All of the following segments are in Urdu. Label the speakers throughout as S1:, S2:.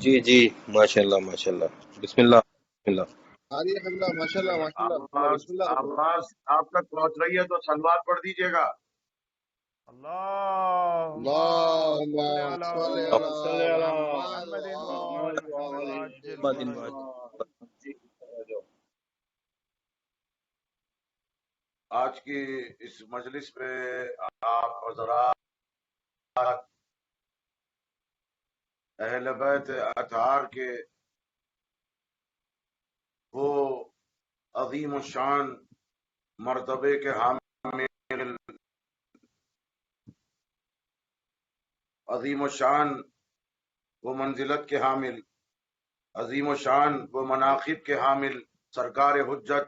S1: جی جی، ماشاء اللہ ماشاء اللہ، بسم اللہ بسم اللہ۔
S2: آریہ حضرہ ماشاء اللہ ماشاء اللہ اللہ
S3: آواز
S2: بسم اللہ کرو۔
S3: آواز آپ تک پہنچ رہی ہے تو سلوات پڑھ دیجیے گا۔
S4: اللهم
S2: اللہم
S4: صل على
S2: صلی
S1: اللہم
S2: علی
S1: صل علی
S4: محمد وآل محمد وعجل
S1: محمد
S4: فرجهم۔
S3: آج کی اس مجلس میں آپ حضرات اہل بیت اطہار کے وہ عظیم الشان مرتبے کے حامل، عظیم الشان وہ منزلت کے حامل، عظیم الشان وہ مناقب کے حامل، سرکار حجت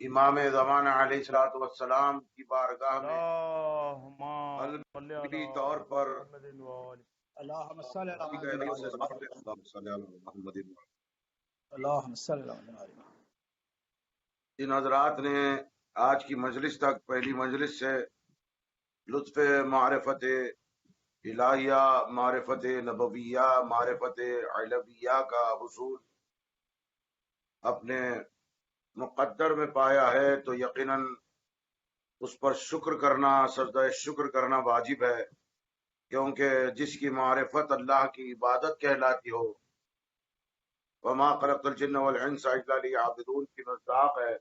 S3: امام زمانہ علیہ الصلوۃ والسلام کی بارگاہ میں
S4: اللهم صل على
S3: قلبی طور پر
S4: محمد وآل
S5: اللهم صل على
S3: اسی
S5: محمد
S3: گہرائیوں سے
S5: وعلى
S3: سلام کرتے ہیں۔ اللہم صلی علی محمد۔
S5: اللهم صل على محمد۔
S3: جن حضرات نے آج کی مجلس تک پہلی مجلس سے لطف معرفت الہیہ، معرفت نبویہ، معرفت علویہ کا حصول اپنے مقدر میں پایا ہے تو یقیناً اس پر شکر کرنا، سجدہ شکر کرنا واجب ہے، کیونکہ جس کی معرفت اللہ کی عبادت کہلاتی ہو، وما خلقت الجن والانس الا لیعبدون کی مصداق ہے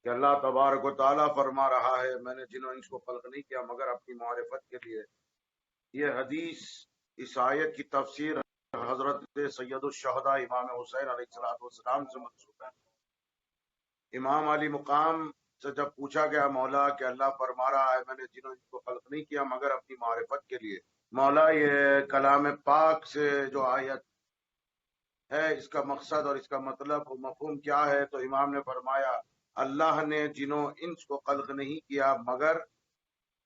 S3: کہ اللہ تبارک و تعالیٰ فرما رہا ہے میں نے جن و انس کو خلق نہیں کیا مگر اپنی معرفت کے لیے۔ یہ حدیث اس آیت کی تفسیر حضرت سید الشہداء امام حسین علیہ السلام سے منسوب ہے۔ امام علی مقام سے جب پوچھا گیا مولا کہ اللہ فرما رہا ہے میں نے جن و انس کو خلق نہیں کیا مگر اپنی معرفت کے لیے، مولا یہ کلام پاک سے جو آیت ہے اس کا مقصد اور اس کا مطلب و مفہوم کیا ہے؟ تو امام نے فرمایا اللہ نے جن و انس کو خلق نہیں کیا مگر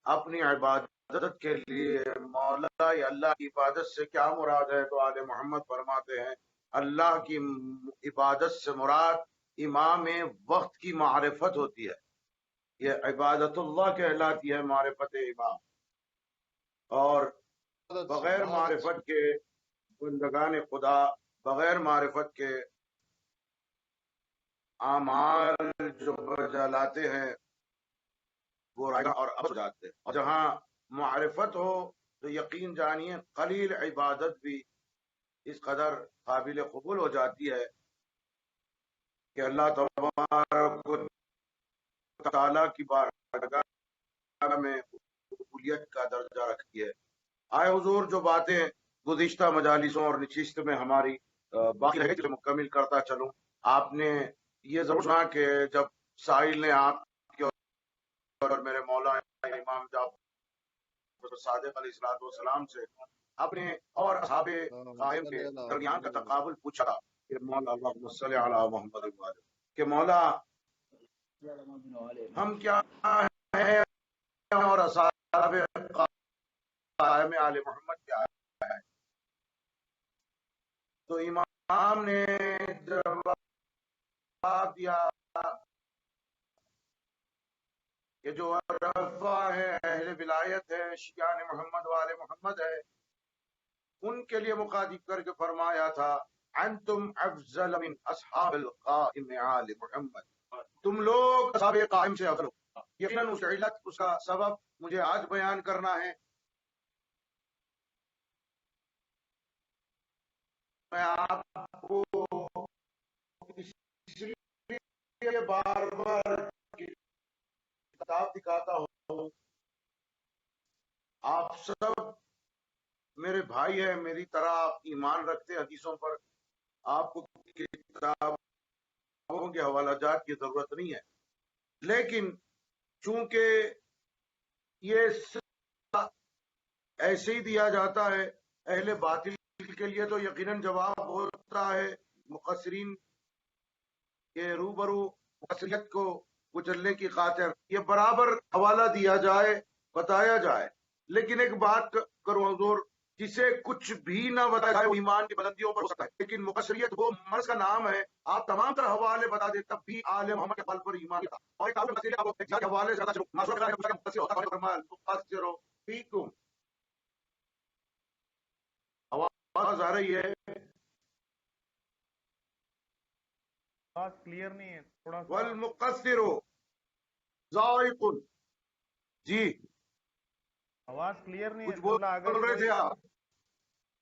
S3: اپنی عبادت کے لیے۔ مولا یہ اللہ کی عبادت سے کیا مراد ہے؟ تو آل محمد فرماتے ہیں اللہ کی عبادت سے مراد امام وقت کی معرفت ہوتی ہے، یہ عبادت اللہ کہلاتی ہے، معرفت امام۔ اور بغیر معرفت کے بندگان خدا بغیر معرفت کے اعمال جو جلاتے ہیں وہ رائگاں اور اب ہو جاتے ہیں، اور جہاں معرفت ہو تو یقین جانیے قلیل عبادت بھی اس قدر قابل قبول ہو جاتی ہے کہ اللہ تبارک و تعالیٰ کی بارگاہ میں قبولیت کا درجہ رکھتی ہے۔ آئے حضور جو باتیں گزشتہ مجالسوں اور نشست میں ہماری باقی رہے جو مکمل کرتا چلوں۔ آپ نے یہ ضرور سنا کہ جب سائل نے آپ کے اور میرے مولا امام جعفر صادق علیہ السلام سے اپنے اور اصحاب قائم کے درمیان کا تقابل پوچھا کہ مولا اللہم صلی علی محمد وآلہ، کہ مولا ہم کیا ہیں اور اصحاب قائم آل محمد کیا ہے؟ تو امام نے جواب دیا کہ جو رفع ہے اہل ولایت ہے، شیعان محمد والے محمد ہے، ان کے لیے مخاطب کر کے فرمایا تھا انتم افضل من اصحاب القائم آل محمد، تم لوگ اصحاب قائم سے افضل ہو۔ یقیناً اس علت اس کا سبب مجھے آج بیان کرنا ہے۔ میں آپ کو اس لیے بار بار کتاب دکھاتا ہوں، آپ سب میرے بھائی ہیں، میری طرح ایمان رکھتے حدیثوں پر، آپ کو کتابوں کے حوالہ جات کی ضرورت نہیں ہے، لیکن چونکہ یہ ایسے ہی دیا جاتا ہے اہل باطل کے لیے تو یقیناً جواب ہوتا ہے مقصرین کے روبرو مقصریت کو کچلنے کی خاطر یہ برابر حوالہ دیا جائے، بتایا جائے۔ لیکن ایک بات کرو حضور، جسے کچھ بھی نہ بتایا جائے وہ ایمان کی بلندیوں پر ہو سکتا ہے، لیکن مقصریت وہ مرض کا نام ہے، آپ تمام طرح حوالے بتا دیں تب بھی آل محمد کے قلب پر ایمان تھا۔ اور ایک حوالے سے فیکم رہی ہے؟
S4: آواز کلیئر نہیں ہے تھوڑا سا.
S3: والمقصر ذائق. جی
S4: آواز کلیئر نہیں ہے
S3: کچھ
S4: اللہ. اگر
S3: بول رہے
S4: کوئی
S3: تھے آپ؟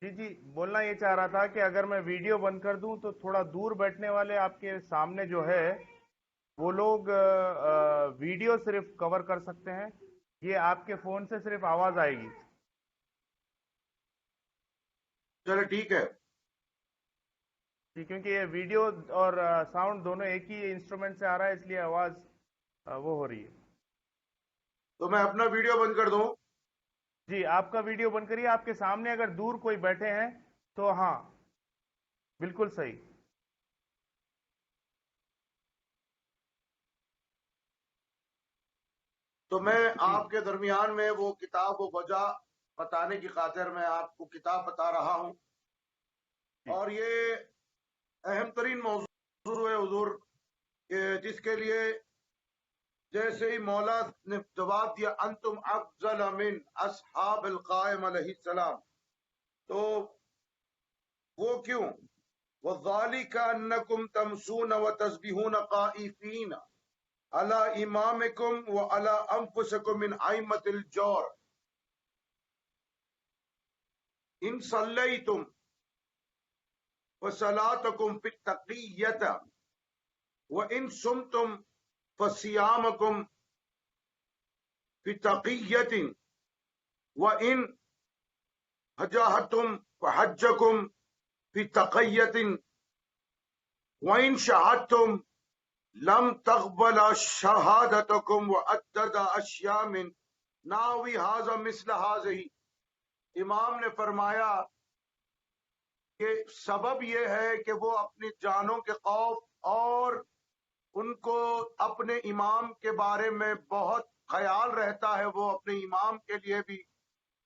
S4: جی بولنا یہ چاہ رہا تھا کہ اگر میں ویڈیو بند کر دوں تو تھوڑا دور بیٹھنے والے آپ کے سامنے جو ہے وہ لوگ ویڈیو صرف کور کر سکتے ہیں. یہ آپ کے فون سے صرف آواز آئے گی.
S3: چلے ٹھیک ہے.
S4: جی کیونکہ یہ ویڈیو اور ساؤنڈ دونوں ایک ہی انسٹرومنٹ سے آ رہا ہے اس لیے آواز وہ ہو رہی ہے.
S3: تو میں اپنا ویڈیو بند کر دوں؟
S4: جی آپ کا ویڈیو بند کریے. آپ کے سامنے اگر دور کوئی بیٹھے ہیں تو ہاں بالکل صحیح.
S3: تو میں
S4: جی
S3: آپ کے درمیان میں وہ کتاب و وجہ بتانے کی خاطر میں آپ کو کتاب بتا رہا ہوں.
S4: جی
S3: اور یہ اہم ترین موضوع ہے حضور کہ جس کے لیے جیسے ہی مولا نے جواب دیا انتم افضل من اصحاب القائم علیہ السلام، تو وہ کیوں؟ وَذَلِكَ أَنَّكُمْ تَمْسُونَ وَتَسْبِحُونَ قَائِفِينَ عَلَى إِمَامِكُمْ وَعَلَى أَنفُسِكُمْ مِنْ أَئِمَّةِ الْجَوْرِ إِنْ صَلَّيْتُمْ فَصَلَاتُكُمْ فِي التَّقِيَّةِ وَإِنْ صُمْتُمْ فَصِيَامُكُمْ فِي التَّقِيَّةِ وَإِنْ حَجَّجْتُمْ فَحَجُّكُمْ فِي التَّقِيَّةِ وَإِنْ شَهَدْتُمْ لم تقبل شہادتکم وعدد اشیاء من ناوی ھذا مثل ھذہ. امام نے فرمایا کہ سبب یہ ہے کہ وہ اپنی جانوں کے خوف اور ان کو اپنے امام کے بارے میں بہت خیال رہتا ہے، وہ اپنے امام کے لیے بھی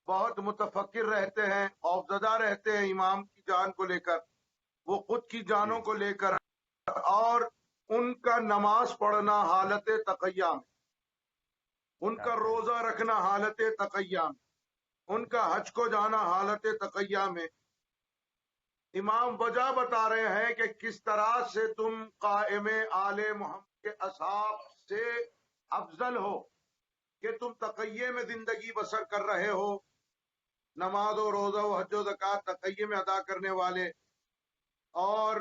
S3: بہت متفکر رہتے ہیں، خوفزدہ رہتے ہیں امام کی جان کو لے کر، وہ خود کی جانوں
S4: جی
S3: کو لے کر، اور ان کا نماز پڑھنا حالت تقیہ میں، ان کا روزہ رکھنا حالت تقیہ میں، ان کا حج کو جانا حالت تقیہ میں. امام وجہ بتا رہے ہیں کہ کس طرح سے تم قائم آل محمد کے اصحاب سے افضل ہو کہ تم تقیہ میں زندگی بسر کر رہے ہو، نماز و روزہ و حج و زکوٰۃ تقیہ میں ادا کرنے والے، اور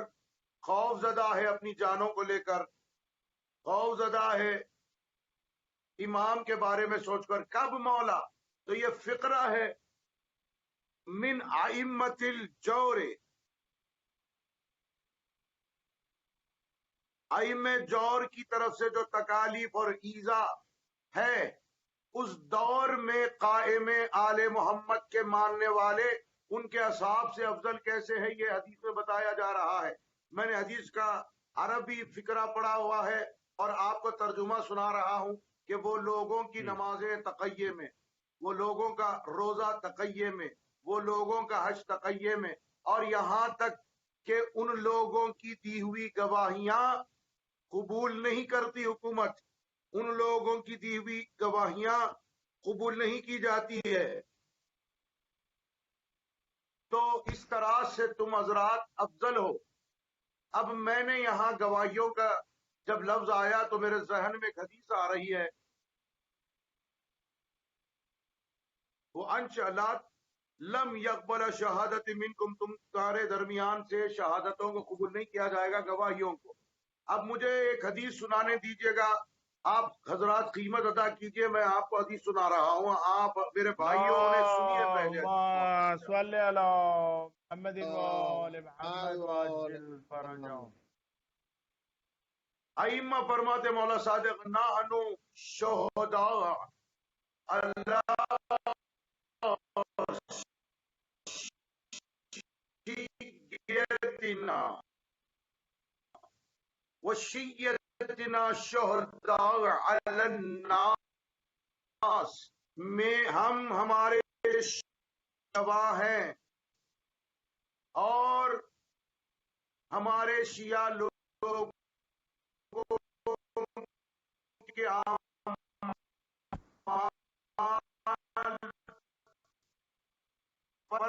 S3: خوف زدہ ہے اپنی جانوں کو لے کر، خوف زدہ ہے امام کے بارے میں سوچ کر. کب مولا؟ تو یہ فقرہ ہے من ائمۃ الجور، ائم جور کی طرف سے جو تکالیف اور ایذا ہے، اس دور میں قائم آل محمد کے ماننے والے ان کے اصحاب سے افضل کیسے ہے، یہ حدیث میں بتایا جا رہا ہے. میں نے حدیث کا عربی فقرہ پڑھا ہوا ہے اور آپ کو ترجمہ سنا رہا ہوں کہ وہ لوگوں کی
S4: جی
S3: نمازیں تقیہ میں، وہ لوگوں کا روزہ تقیہ میں، وہ لوگوں کا حج تقیہ میں، اور یہاں تک کہ ان لوگوں کی دی ہوئی گواہیاں قبول نہیں کرتی حکومت، ان لوگوں کی دی ہوئی گواہیاں قبول نہیں کی جاتی ہے. تو اس طرح سے تم حضرات افضل ہو. اب میں نے یہاں گواہیوں کا جب لفظ آیا تو میرے ذہن میں ایک حدیث آ رہی ہے، وہ انشاءاللہ لم یقبل شہادت منکم، تم تمہارے درمیان سے شہادتوں کو قبول نہیں کیا جائے گا، گواہیوں کو. اب مجھے ایک حدیث سنانے دیجئے گا، آپ حضرات قیمت ادا کیجئے، میں آپ کو حدیث سنا رہا ہوں، آپ میرے بھائیوں نے سنیے پہلے
S4: اللہم
S3: حدیث.
S4: صلی علی محمد وآل محمد وعجل فرجهم.
S3: ائمہ فرماتے مولا صادق نحنو شہداء اللہ شیعتنا وشیعتنا شہداء علی الناس، میں ہم ہمارے گواہ ہیں اور ہمارے شیعہ لوگ کے اعمال پر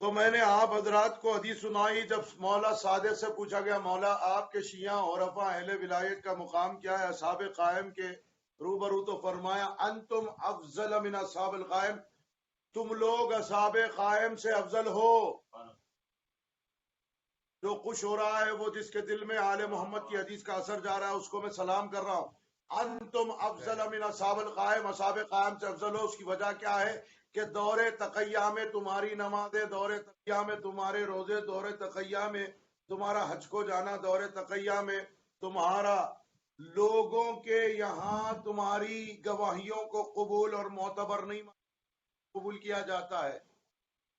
S3: تو میں نے آپ حضرات کو حدیث سنائی. جب مولا صادق سے پوچھا گیا مولا آپ کے شیعہ عرفا اہل ولایت کا مقام کیا ہے اصحاب قائم کے روبرو، تو فرمایا انتم افضل من اصحاب القائم، تم لوگ اصحاب قائم سے افضل ہو. جو خوش ہو رہا ہے وہ جس کے دل میں آل محمد کی حدیث کا اثر جا رہا ہے اس کو میں سلام کر رہا ہوں. انتم افضل من اصحاب القائم، اصحاب قائم سے افضل ہو. اس کی وجہ کیا ہے کہ دور تقیہ میں تمہاری نمازیں، دور تقیہ میں تمہارے روزے، دور تقیہ میں تمہارا حج کو جانا، دور تقیہ میں تمہارا لوگوں کے یہاں تمہاری گواہیوں کو قبول اور معتبر نہیں قبول کیا جاتا ہے.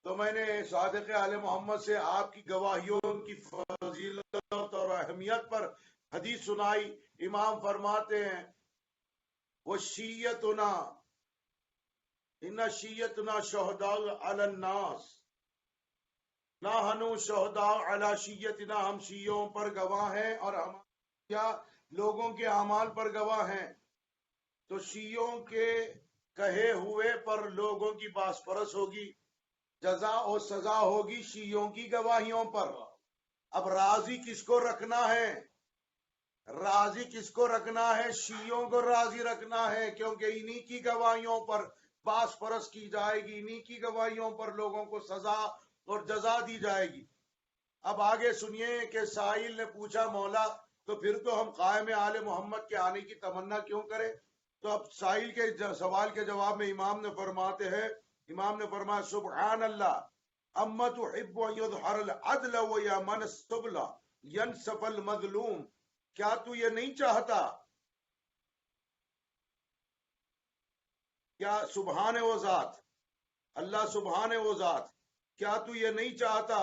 S3: تو میں نے صادق آل محمد سے آپ کی گواہیوں کی فضیلت اور اہمیت پر حدیث سنائی. امام فرماتے ہیں وہ شیعتنا ان شیعتنا شہداء علی الناس، نحن شہداء علی شیعتنا، ہم شیعوں پر گواہ ہیں اور ہم کیا لوگوں کے اعمال پر گواہ ہیں. تو شیعوں کے کہے ہوئے پر لوگوں کی باسپرس ہوگی، جزا اور سزا ہوگی شیعوں کی گواہیوں پر. اب راضی کس کو رکھنا ہے؟ راضی کس کو رکھنا ہے؟ شیعوں کو راضی رکھنا ہے، کیونکہ انہی کی گواہیوں پر باسپرس کی جائے گی، انہی کی گواہیوں پر لوگوں کو سزا اور جزا دی جائے گی. اب آگے سنیے کہ سائل نے پوچھا مولا تو پھر تو ہم قائم آل محمد کے آنے کی تمنا کیوں کریں؟ تو اب سائل کے سوال کے جواب میں امام نے فرمایا سبحان اللہ اما تحب ان یظہر العدل ویامن السبل ینصف المظلوم، کیا تو یہ نہیں چاہتا، کیا سبحان وہ ذات، اللہ سبحان وہ ذات، کیا تو یہ نہیں چاہتا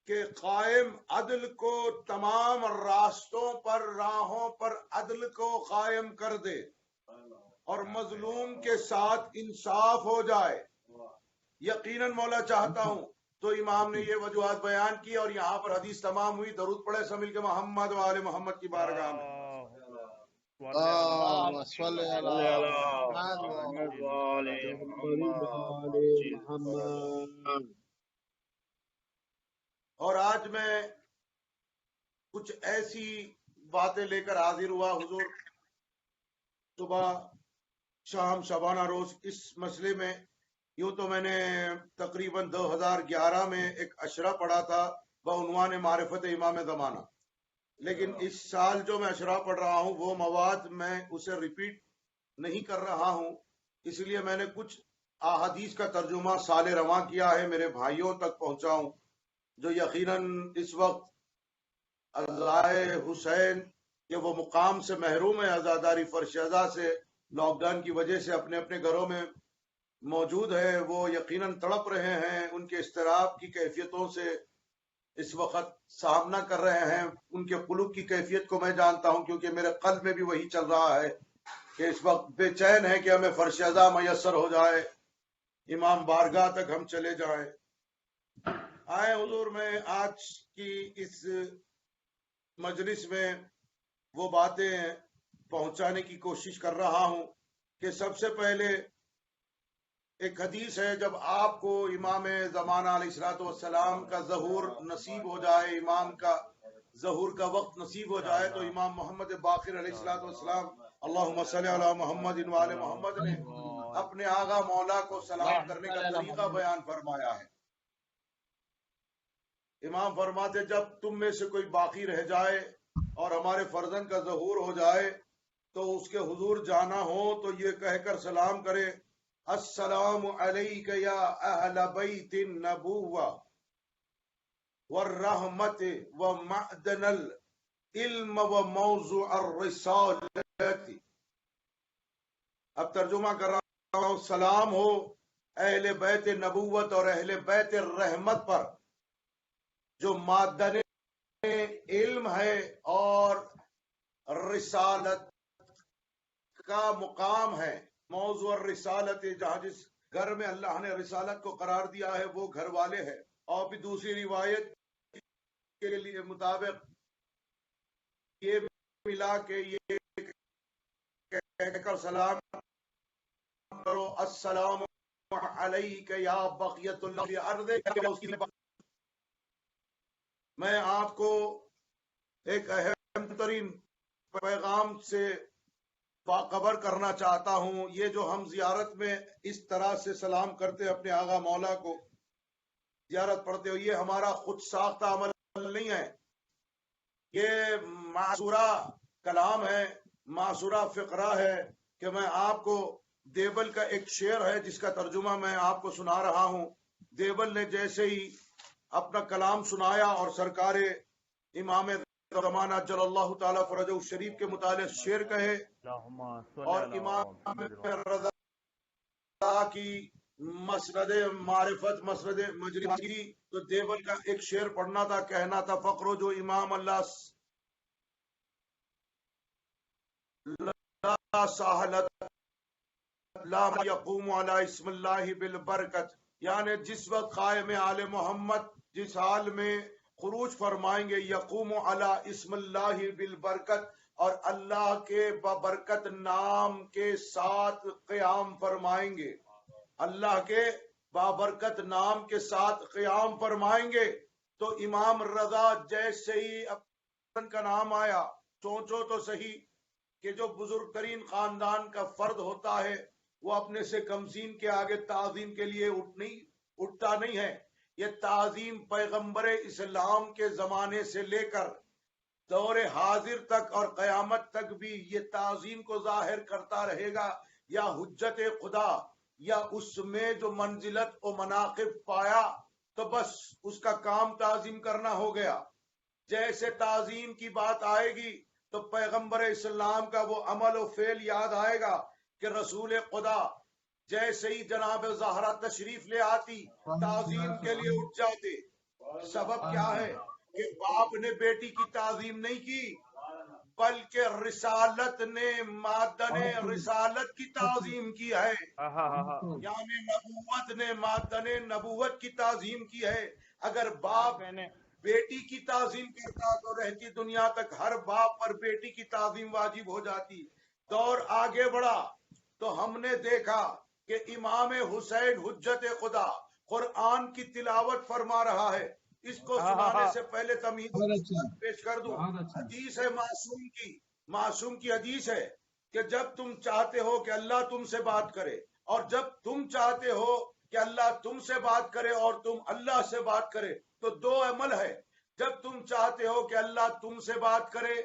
S3: کہ قائم عدل کو تمام راستوں پر راہوں پر عدل کو قائم کر دے اور مظلوم کے ساتھ انصاف ہو جائے؟ یقیناً مولا چاہتا ہوں. تو امام نے یہ وجوہات بیان کی اور یہاں پر حدیث تمام ہوئی. درود پڑھے سب مل کے محمد و آل محمد کی بارگاہ میں.
S2: اللهم صل على محمد.
S3: اور آج میں کچھ ایسی باتیں لے کر حاضر ہوا حضور. صبح شام شبانہ روز اس مسئلے میں، یوں تو میں نے تقریباً 2011 میں ایک اشرا پڑھا تھا بعنوان معرفت امام زمانہ، لیکن اس سال جو میں اشرا پڑھ رہا ہوں وہ مواد میں اسے ریپیٹ نہیں کر رہا ہوں. اس لیے میں نے کچھ احادیث کا ترجمہ سال رواں کیا ہے، میرے بھائیوں تک پہنچاؤں جو یقیناً اس وقت عزائے حسین کہ وہ مقام سے محروم ہے، عزاداری فرش عزا سے لاک ڈاؤن کی وجہ سے اپنے اپنے گھروں میں موجود ہے. وہ یقیناً تڑپ رہے ہیں، ان کے اضطراب کی کیفیتوں سے اس وقت سامنا کر رہے ہیں. ان کے قلوب کی کیفیت کو میں جانتا ہوں کیونکہ میرے قلب میں بھی وہی چل رہا ہے کہ اس وقت بے چین ہے کہ ہمیں فرش عزا میسر ہو جائے، امام بارگاہ تک ہم چلے جائیں. آئے حضور، میں آج کی اس مجلس میں وہ باتیں پہنچانے کی کوشش کر رہا ہوں کہ سب سے پہلے ایک حدیث ہے، جب آپ کو امام زمانہ علیہ السلام کا ظہور نصیب ہو جائے، امام کا ظہور کا وقت نصیب ہو جائے، تو امام محمد باقر علیہ السلام اللہم صلی علی محمد وآل محمد نے اپنے آغا مولا کو سلام کرنے کا طریقہ بیان فرمایا ہے. امام فرماتے جب تم میں سے کوئی باقی رہ جائے اور ہمارے فرزند کا ظہور ہو جائے تو اس کے حضور جانا ہو تو یہ کہہ کر سلام کرے السلام علیک یا اہل بیت النبوہ والرحمت ومعدن العلم وموضوع الرسالت. اب ترجمہ کر رہا ہوں. سلام ہو اہل بیت نبوت اور اہل بیت الرحمت پر جو معدن علم ہے اور رسالت کا مقام ہے. موضوع الرسالت، جہاں جس گھر میں اللہ نے رسالت کو قرار دیا ہے وہ گھر والے ہیں. اور بھی دوسری روایت کے لیے مطابق یہ ملا کہ یہ کہہ کر سلام کرو السلام علیک یا بقیت اللہ فی ارضک. میں آپ کو ایک اہم ترین پیغام سے باخبر کرنا چاہتا ہوں. یہ جو ہم زیارت میں اس طرح سے سلام کرتے اپنے آغا مولا کو زیارت پڑھتے ہو، یہ ہمارا خود ساختہ عمل نہیں ہے، یہ معصورہ کلام ہے، معصورہ فقرہ ہے کہ میں آپ کو دیبل کا ایک شعر ہے جس کا ترجمہ میں آپ کو سنا رہا ہوں. دیبل نے جیسے ہی اپنا کلام سنایا اور سرکار امام زمانہ جل اللہ تعالیٰ فرجہ شریف کے متعلق شعر کہے اور امام رضا کی مسند معرفت مسند مجلس کی، تو دیوبند کا ایک شعر پڑھنا تھا، کہنا تھا فقر جو امام اللہ لا ساحلت لا یقوم علی اسم اللہ بالبرکت، یعنی جس وقت قائم آل محمد جس حال میں خروج فرمائیں گے یقوم علی اسم اللہ بالبرکت، اور اللہ کے ببرکت نام کے ساتھ قیام فرمائیں گے، اللہ کے بابرکت نام کے ساتھ قیام فرمائیں گے. تو امام رضا جیسے ہی اپن کا نام آیا، سوچو تو صحیح کہ جو بزرگ ترین خاندان کا فرد ہوتا ہے وہ اپنے سے کمسین کے آگے تعظیم کے لیے اٹھتا نہیں ہے. یہ تعظیم پیغمبر اسلام کے زمانے سے لے کر دور حاضر تک اور قیامت تک بھی یہ تعظیم کو ظاہر کرتا رہے گا. یا حجت خدا یا اس میں جو منزلت و مناقب پایا تو بس اس کا کام تعظیم کرنا ہو گیا. جیسے تعظیم کی بات آئے گی تو پیغمبر اسلام کا وہ عمل و فعل یاد آئے گا کہ رسول خدا جیسے ہی جناب زہرا تشریف لے آتی تعظیم کے لیے اٹھ جاتے. سبب کیا ہے کہ باپ نے بیٹی کی تعظیم نہیں کی بلکہ رسالت نے مادن رسالت کی تعظیم کی ہے، یعنی نبوت نے مادن نبوت کی تعظیم کی ہے. اگر باپ بیٹی کی تعظیم کرتا تو رہتی دنیا تک ہر باپ پر بیٹی کی تعظیم واجب ہو جاتی. دور آگے بڑھا تو ہم نے دیکھا کہ امام حسین حجت خدا قرآن کی تلاوت فرما رہا ہے. اس کو سنانے سے پہلے تمہید پیش کر دوں. حدیث ہے معصوم کی حدیث ہے کہ جب تم چاہتے ہو کہ اللہ تم سے بات کرے اور جب تم چاہتے ہو کہ اللہ تم سے بات کرے اور تم اللہ سے بات کرے تو دو عمل ہے. جب تم چاہتے ہو کہ اللہ تم سے بات کرے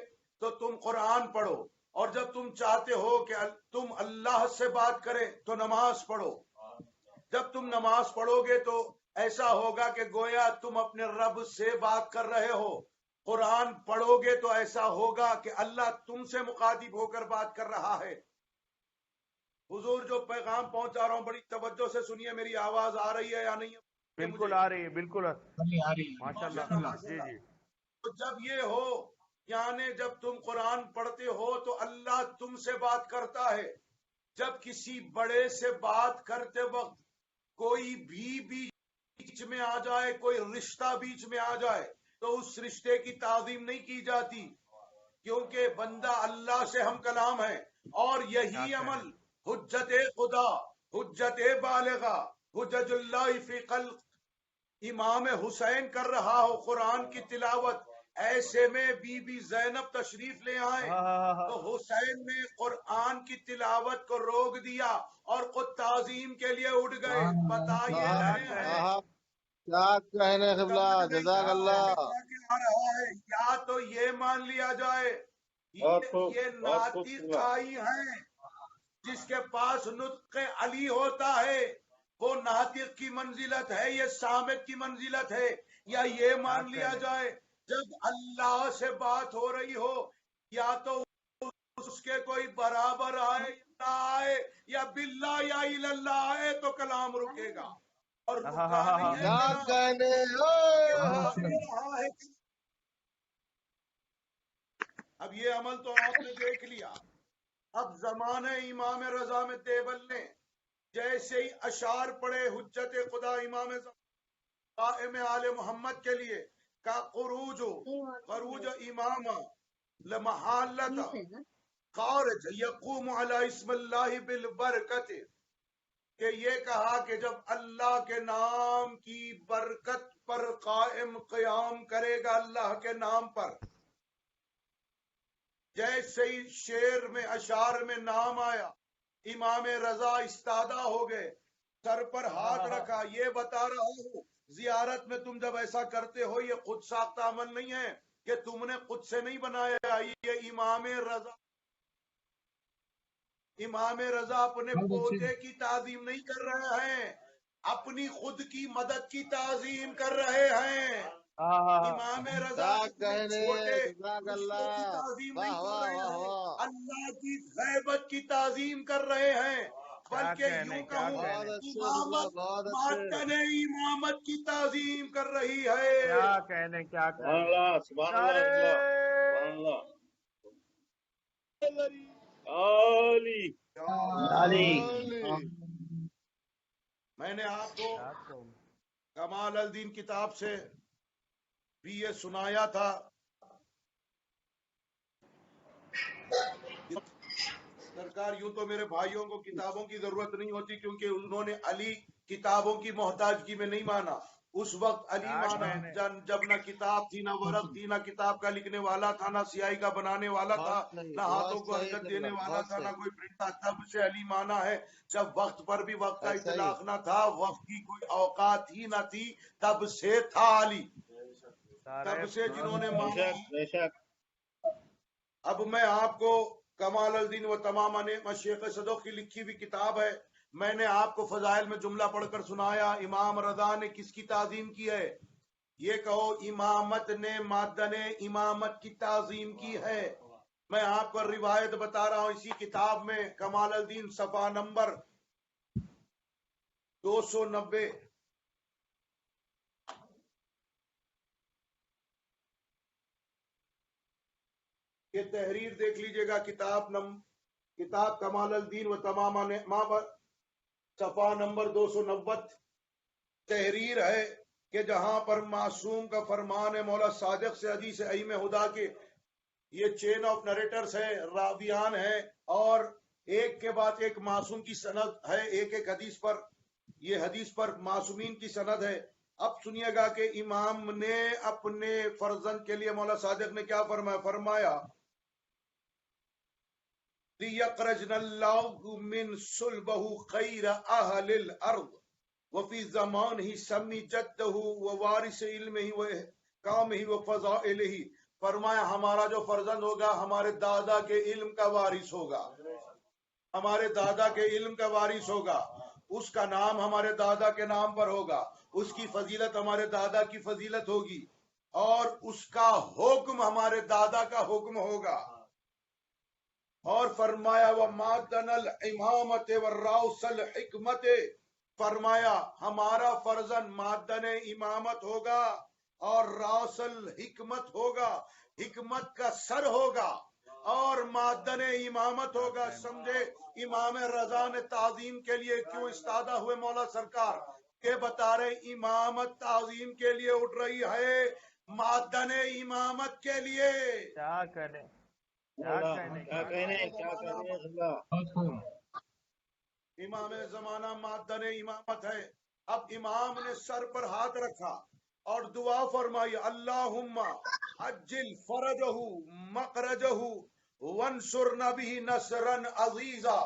S3: تو تم قرآن پڑھو، اور جب تم چاہتے ہو کہ تم اللہ سے بات کرے تو نماز پڑھو. جب تم نماز پڑھو گے تو ایسا ہوگا کہ گویا تم اپنے رب سے بات کر رہے ہو. قرآن پڑھو گے تو ایسا ہوگا کہ اللہ تم سے مخاطب ہو کر بات کر رہا ہے. حضور جو پیغام پہنچا رہا ہوں بڑی توجہ سے سنیے. میری آواز آ رہی ہے یا نہیں؟
S4: بالکل آ رہی ہے، بالکل ماشاءاللہ. جی جی.
S3: تو جب یہ ہو یعنی جب تم قرآن پڑھتے ہو تو اللہ تم سے بات کرتا ہے. جب کسی بڑے سے بات کرتے وقت کوئی بھی بیچ میں آ جائے، کوئی رشتہ بیچ میں آ جائے تو اس رشتے کی تعظیم نہیں کی جاتی، کیونکہ بندہ اللہ سے ہم کلام ہے. اور یہی عمل حجت خدا، حجت بالغہ، حجت اللہ فی خلق امام حسین کر رہا ہو قرآن کی تلاوت. ایسے میں بی بی زینب تشریف لے آئے تو حسین نے قرآن کی تلاوت کو روک دیا اور خود تعظیم کے لیے اٹھ گئے. بتائیے
S2: کیا کہنے قبلہ، جزاک اللہ.
S3: یا تو یہ مان لیا جائے یہ ناطق آئی ہیں جس کے پاس نطق علی ہوتا ہے وہ ناطق کی منزلت ہے، یہ سامت کی منزلت ہے. یا یہ مان لیا جائے جب اللہ سے بات ہو رہی ہو یا تو اس کے کوئی برابر آئے نہ آئے یا باللہ یا اللہ آئے تو کلام رکے گا. اور اب یہ عمل تو آپ نے دیکھ لیا. اب زمانہ امام رضا میں دیوبند نے جیسے ہی اشعار پڑے حجت خدا امام قائم آل محمد کے لیے کا خروج امام لمحالت خارج یقوم علی اسم اللہ بالبرکت، کہ یہ کہا کہ جب اللہ کے نام کی برکت پر قائم قیام کرے گا اللہ کے نام پر، جیسے ہی شعر میں اشعار میں نام آیا امام رضا استادہ ہو گئے، سر پر ہاتھ رکھا. یہ بتا رہا ہوں زیارت میں تم جب ایسا کرتے ہو یہ خود ساختہ عمل نہیں ہے کہ تم نے خود سے نہیں بنایا. یہ امام رضا اپنے
S6: بہت اچھے.
S3: پوتے کی تعظیم نہیں کر رہے ہیں، اپنی خود کی مدد کی تعظیم کر رہے ہیں. امام رضا
S2: کیا
S3: اپنے
S2: کہنے،
S3: چھوٹے
S2: جزاک
S3: رشتوں کی
S2: اللہ.
S3: تعظیم نہیں
S2: واہ
S3: کر
S2: واہ
S3: رہے
S2: واہ
S3: ہیں،
S2: واہ.
S3: اللہ کی غیبت کی تعظیم کر رہے ہیں. بلکہ یوں کہوں
S2: بہت اچھے ملا،
S3: امامت
S2: بہت اچھے.
S3: معدن امامت کی تعظیم کر رہی ہے.
S4: کیا کہنے کیا
S1: سبحان
S4: کہنے.
S1: اللہ سبحان اللہ سبحان اللہ. علی
S2: علی.
S3: میں نے آپ کو کمال الدین کتاب سے بھی یہ سنایا تھا. سرکار یوں تو میرے بھائیوں کو کتابوں کی ضرورت نہیں ہوتی کیونکہ انہوں نے علی کتابوں کی محتاجگی میں نہیں مانا. اس وقت علی مانا جب نہ کتاب تھی، نہ ورق تھی، نہ کتاب کا لکھنے والا تھا، نہ سیاہی کا بنانے والا تھا، نہ ہاتھوں کو حرکت دینے والا تھا، نہ کوئی پرنٹ تھا. تب سے علی مانا ہے. جب وقت پر بھی وقت کا اطلاق نہ تھا، وقت کی کوئی اوقات ہی نہ تھی، تب سے تھا علی. تب سے جنہوں نے مانا.
S1: بے شک.
S3: اب میں آپ کو کمال الدین و تمام مشیخ صدوق کی لکھی ہوئی کتاب ہے. میں نے آپ کو فضائل میں جملہ پڑھ کر سنایا. امام رضا نے کس کی تعظیم کی ہے؟ یہ کہو امامت نے معدن امامت کی تعظیم کی ہے. میں آپ کو روایت بتا رہا ہوں اسی کتاب میں کمال الدین صفحہ نمبر 290. یہ تحریر دیکھ لیجئے گا. کتاب کمال الدین و تمام صفحہ نمبر 290 تحریر ہے کہ جہاں پر معصوم کا فرمان ہے، مولا صادق سے حدیث ائمہ خدا کے یہ چین آف نریٹرز ہے، راویان ہیں، اور ایک کے بعد ایک معصوم کی سند ہے ایک ایک حدیث پر. یہ حدیث پر معصومین کی سند ہے. اب سنیے گا کہ امام نے اپنے فرزند کے لیے مولا صادق نے کیا فرمایا لِيَخْرَجْنَ اللَّهُ مِنْ صُلْبِهِ خَيْرَ أَهْلِ الْأَرْضِ وَفِي زَمَانِهِ سَمِّ جَدَّهُ وَوَارِثِ عِلْمِهِ وَإِحْكَامِهِ وَفَضَائِلِهِ. فرمایا ہمارا جو فرزند ہوگا ہمارے دادا کے علم کا وارث ہوگا، ہمارے دادا کے علم کا وارث ہوگا، اس کا نام ہمارے دادا کے نام پر ہوگا، اس کی فضیلت ہمارے دادا کی فضیلت ہوگی، اور اس کا حکم ہمارے دادا کا حکم ہوگا. اور فرمایا وَمَعْدَنَ الْإِمَامَةِ وَالرَّوْسَ الْحِكْمَةِ. فرمایا ہمارا فرزند معدن امامت ہوگا اور راس الحکمت ہوگا، حکمت کا سر ہوگا اور معدن امامت ہوگا. سمجھے امام رضا نے تعظیم کے لیے کیوں استادہ ہوئے مولا سرکار کہ بتا رہے امامت تعظیم کے لیے اٹھ رہی ہے، معدن امامت کے لیے.
S4: کیا کریں
S1: کیا کہنے اللہ.
S6: بہت خوب.
S3: امام زمانہ معدن امامت ہے. اب امام نے سر پر ہاتھ رکھا اور دعا فرمائی اللہم عجل فرجہ مخرجہ وانصرنا به نصرا عزیزا.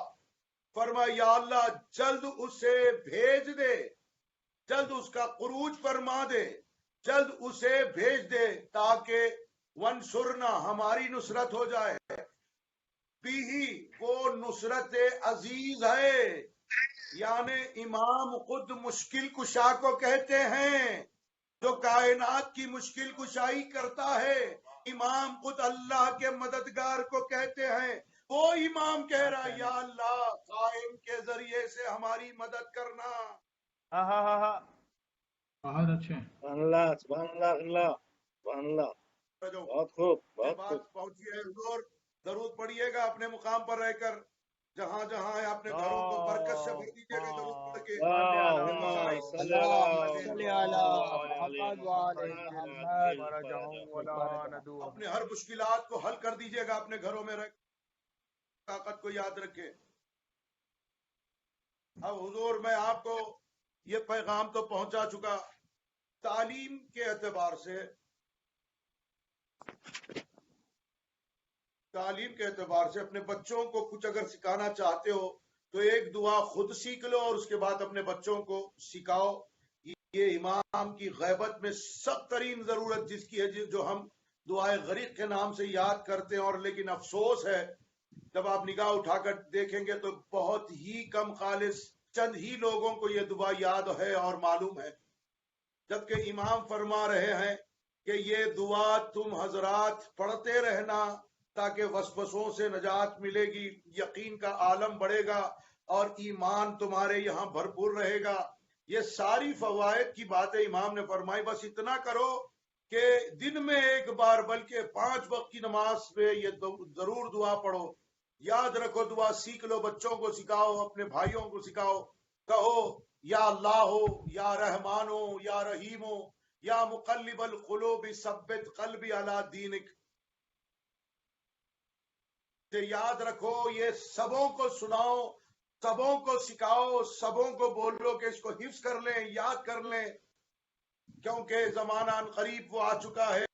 S3: فرمایا یا اللہ جلد اسے بھیج دے، جلد اس کا خروج فرما دے، جلد اسے بھیج دے تاکہ وانصرنا ہماری نصرت ہو جائے. بھی وہ نصرت عزیز ہے، یعنی امام خود مشکل کشا کو کہتے ہیں، جو کائنات کی مشکل کشائی کرتا ہے. امام خود اللہ کے مددگار کو کہتے ہیں. وہ امام کہہ رہا یا اللہ قائم کے ذریعے سے ہماری مدد کرنا.
S6: بہت اچھے.
S1: سبحان اللہ سبحان اللہ اللہ سبحان اللہ. بہت خوب بہت خوب.
S3: بات پہنچی ہے حضور، درود پڑھیے گا اپنے مقام پر رہ کر، جہاں جہاں ہے اپنے گھروں کو برکت سے بھر دیجیے گا درود پڑھ کے.
S1: اللہم صلی
S3: اپنے ہر مشکلات کو حل کر دیجیے گا اپنے گھروں میں رہ، طاقت کو یاد رکھے. اب حضور میں آپ کو یہ پیغام تو پہنچا چکا، تعلیم کے اعتبار سے اپنے بچوں کو کچھ اگر سکھانا چاہتے ہو تو ایک دعا خود سیکھ لو اور اس کے بعد اپنے بچوں کو سکھاؤ۔ یہ امام کی غیبت میں سخت ترین ضرورت جس کی ہے، جو ہم دعائے غریق کے نام سے یاد کرتے ہیں، اور لیکن افسوس ہے جب آپ نگاہ اٹھا کر دیکھیں گے تو بہت ہی کم، خالص چند ہی لوگوں کو یہ دعا یاد ہے اور معلوم ہے، جبکہ امام فرما رہے ہیں کہ یہ دعا تم حضرات پڑھتے رہنا تاکہ وسوسوں سے نجات ملے گی، یقین کا عالم بڑھے گا اور ایمان تمہارے یہاں بھرپور رہے گا۔ یہ ساری فوائد کی باتیں امام نے فرمائی، بس اتنا کرو کہ دن میں ایک بار بلکہ 5 وقت کی نماز پہ یہ ضرور دعا پڑھو، یاد رکھو، دعا سیکھ لو، بچوں کو سکھاؤ، اپنے بھائیوں کو سکھاؤ، کہو یا اللہ ہو، یا رحمان ہو، یا رحیم ہو، یا مقلب القلوب ثبت قلبی علی دینک۔ یاد رکھو، یہ سبوں کو سناؤ، سبوں کو سکھاؤ، سبوں کو بولو کہ اس کو حفظ کر لیں، یاد کر لیں، کیونکہ زمانہ قریب وہ آ چکا ہے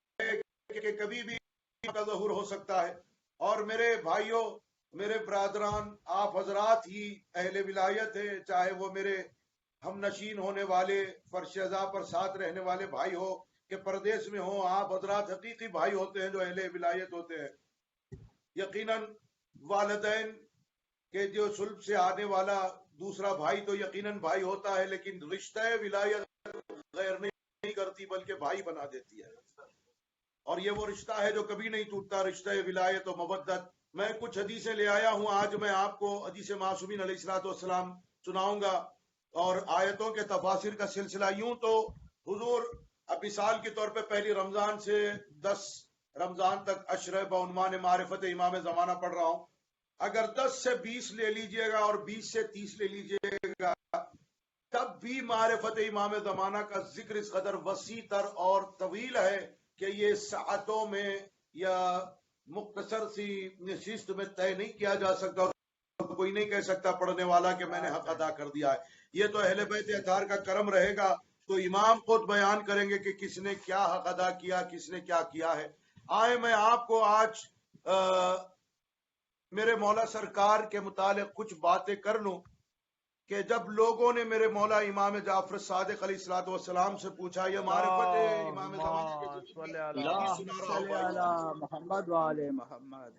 S3: کہ کبھی بھی کا ظہور ہو سکتا ہے۔ اور میرے بھائیوں، میرے برادران، آپ حضرات ہی اہل ولایت ہیں، چاہے وہ میرے ہم نشین ہونے والے فرش ازا پر ساتھ رہنے والے بھائی ہو کہ پردیس میں ہوں، آپ حضرات حقیقی بھائی ہوتے ہیں جو اہل ولایت ہوتے ہیں۔ یقیناً والدین کہ جو صلب سے آنے والا دوسرا بھائی تو یقیناً بھائی ہوتا ہے، لیکن رشتہ ولایت غیر نہیں کرتی بلکہ بھائی بنا دیتی ہے، اور یہ وہ رشتہ ہے جو کبھی نہیں ٹوٹتا، رشتہ ولایت و مودت۔ میں کچھ حدیثیں لے آیا ہوں، آج میں آپ کو حدیث معصومین علیہ الصلوۃ والسلام سناؤں گا، اور آیتوں کے تفاسیر کا سلسلہ۔ یوں تو حضور اب مثال کے طور پہ پہلی رمضان سے 10 رمضان تک اشرح بعنوان معرفت امام زمانہ پڑھ رہا ہوں، اگر 10 سے 20 لے لیجئے گا اور 20 سے 30 لے لیجئے گا، تب بھی معرفت امام زمانہ کا ذکر اس قدر وسیع تر اور طویل ہے کہ یہ ساعتوں میں یا مختصر سی نشست میں طے نہیں کیا جا سکتا، اور کوئی نہیں کہہ سکتا پڑھنے والا کہ میں نے حق ادا کر دیا ہے۔ یہ تو اہل بیت اطہار کا کرم رہے گا، تو امام خود بیان کریں گے کہ کس نے کیا حق ادا کیا، کس نے کیا کیا ہے۔ آئے میں آپ کو آج میرے مولا سرکار کے متعلق کچھ باتیں کر لوں کہ جب لوگوں نے میرے مولا امام جعفر صادق علیہ الصلوۃ والسلام سے پوچھا، یہ معرفت امام زمانہ کے
S5: صلی علی محمد وعلی محمد۔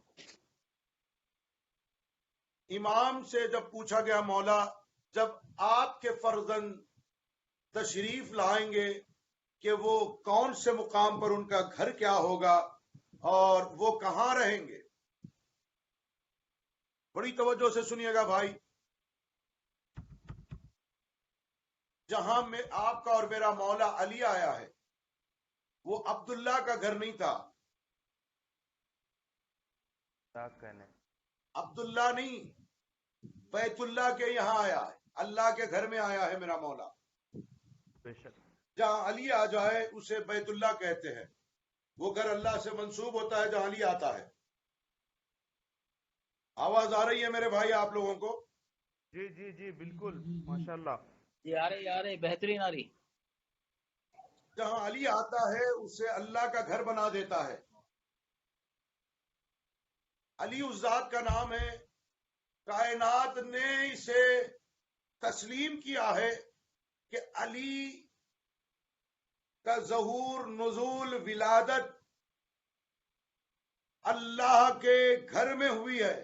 S3: امام سے جب پوچھا گیا، مولا جب آپ کے فرزند تشریف لائیں گے کہ وہ کون سے مقام پر ان کا گھر کیا ہوگا اور وہ کہاں رہیں گے؟ بڑی توجہ سے سنیے گا بھائی، جہاں میں آپ کا اور میرا مولا علی آیا ہے وہ عبداللہ کا گھر نہیں تھا، عبداللہ نہیں، بیت اللہ کے یہاں آیا ہے، اللہ کے گھر میں آیا ہے میرا مولا۔ جہاں علی آ جائے اسے بیت اللہ کہتے ہیں، وہ گھر اللہ سے منسوب ہوتا ہے جہاں علی آتا ہے۔ آواز آ رہی ہے میرے بھائی آپ لوگوں کو؟
S4: جی جی جی بالکل، ماشاءاللہ
S5: جی آ رہی بہترین آ رہی۔
S3: جہاں علی آتا ہے اسے اللہ کا گھر بنا دیتا ہے۔ علی اس ذات کا نام ہے، کائنات نے اسے تسلیم کیا ہے کہ علی کا ظہور، نزول، ولادت اللہ کے گھر میں ہوئی ہے۔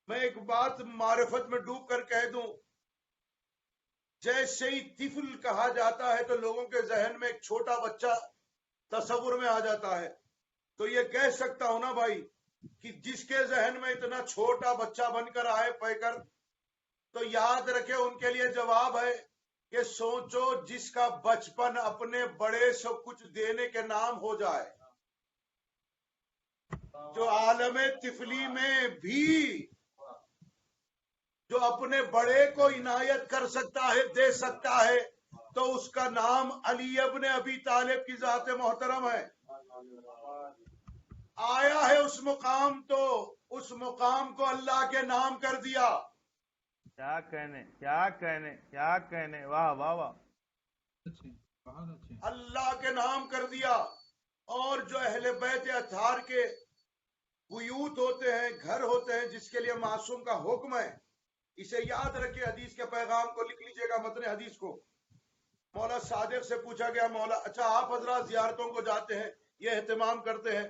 S3: میں ایک بات معرفت میں ڈوب کر کہہ دوں، جیسے ہی طفل کہا جاتا ہے تو لوگوں کے ذہن میں ایک چھوٹا بچہ تصور میں آ جاتا ہے، تو یہ کہہ سکتا ہوں نا بھائی کہ جس کے ذہن میں اتنا چھوٹا بچہ بن کر آئے پہ کر، تو یاد رکھے ان کے لیے جواب ہے کہ سوچو جس کا بچپن اپنے بڑے سے کچھ دینے کے نام ہو جائے، جو عالم طفلی میں بھی جو اپنے بڑے کو عنایت کر سکتا ہے، دے سکتا ہے، تو اس کا نام علی ابن ابی طالب کی ذات محترم ہے۔ آیا ہے اس مقام تو اس مقام کو اللہ کے نام کر دیا.
S4: کیا کہنے کیا کہنے کیا کہنے، واہ واہ واہ.
S6: اچھے بہت اچھے.
S3: اللہ کے نام کر دیا. اور جو اہل بیت اطہار کے بیوت ہوتے ہیں، گھر ہوتے ہیں جس کے لیے معصوم کا حکم ہے، اسے یاد رکھے. حدیث کے پیغام کو لکھ لیجئے گا، متن حدیث کو. مولا صادق سے پوچھا گیا، مولا اچھا آپ حضرات زیارتوں کو جاتے ہیں، یہ اہتمام کرتے ہیں،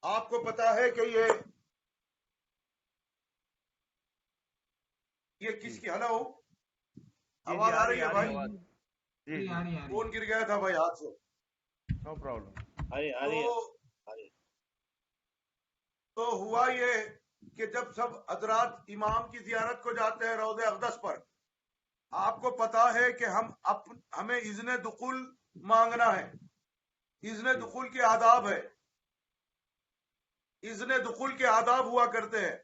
S3: آپ کو پتا ہے کہ یہ کس کی ہلو آواز آ رہی ہے بھائی؟
S4: جی جی
S6: آ رہی ہے.
S3: فون گر گیا تھا بھائی ہاتھ سے.
S4: No problem.
S3: تو ہوا یہ کہ جب سب حضرات امام کی زیارت کو جاتے ہیں روضہ اقدس پر، آپ کو پتا ہے کہ ہمیں اذن دخول مانگنا ہے. اذن دخول کے آداب ہے، اذن دخول کے آداب ہوا کرتے ہیں.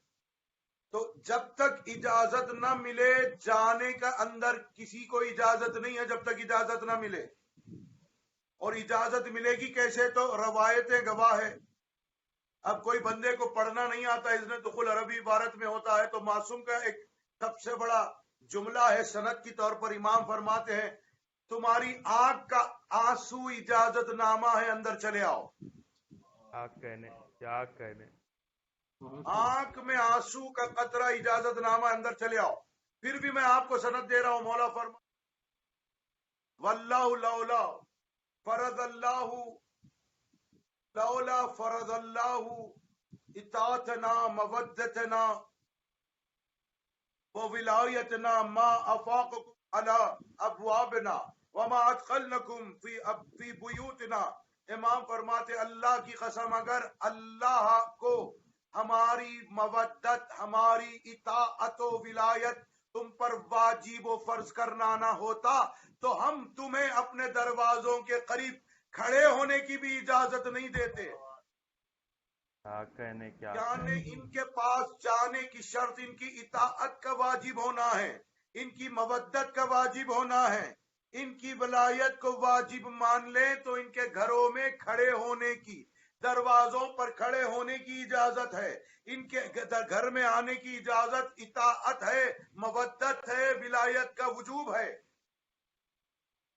S3: تو جب تک اجازت نہ ملے جانے کا، اندر کسی کو اجازت نہیں ہے جب تک اجازت نہ ملے. اور اجازت ملے گی کیسے؟ تو روایتیں گواہ ہے. اب کوئی بندے کو پڑھنا نہیں آتا، اذن دخول عربی عبارت میں ہوتا ہے، تو معصوم کا ایک سب سے بڑا جملہ ہے سند کی طور پر. امام فرماتے ہیں تمہاری آنکھ کا آنسو اجازت نامہ ہے، اندر چلے آؤ.
S4: کیا کہنے کیا کہنے.
S3: آنکھ میں آنسو کا قطرہ اجازت نامہ، اندر چلے آؤ. پھر بھی میں آپ کو سند دے رہا ہوں. مولا فرما واللہ لولا فرض اللہ لولا فرض اللہ اطاعتنا مودتنا وولایتنا ما افاقکم علی ابوابنا وما ادخلنکم فی بیوتنا. امام فرماتے اللہ کی قسم اگر اللہ کو ہماری مودت، ہماری اطاعت و ولایت تم پر واجب و فرض کرنا نہ ہوتا تو ہم تمہیں اپنے دروازوں کے قریب کھڑے ہونے کی بھی اجازت نہیں دیتے.
S4: کیا کہنے کیا
S3: یعنی
S4: کہنے.
S3: ان کے پاس جانے کی شرط ان کی اطاعت کا واجب ہونا ہے، ان کی مودت کا واجب ہونا ہے، ان کی ولایت کو واجب مان لیں تو ان کے گھروں میں کھڑے ہونے کی، دروازوں پر کھڑے ہونے کی اجازت ہے. ان کے گھر میں آنے کی اجازت، اطاعت ہے، مودت ہے، ولایت کا وجوب ہے.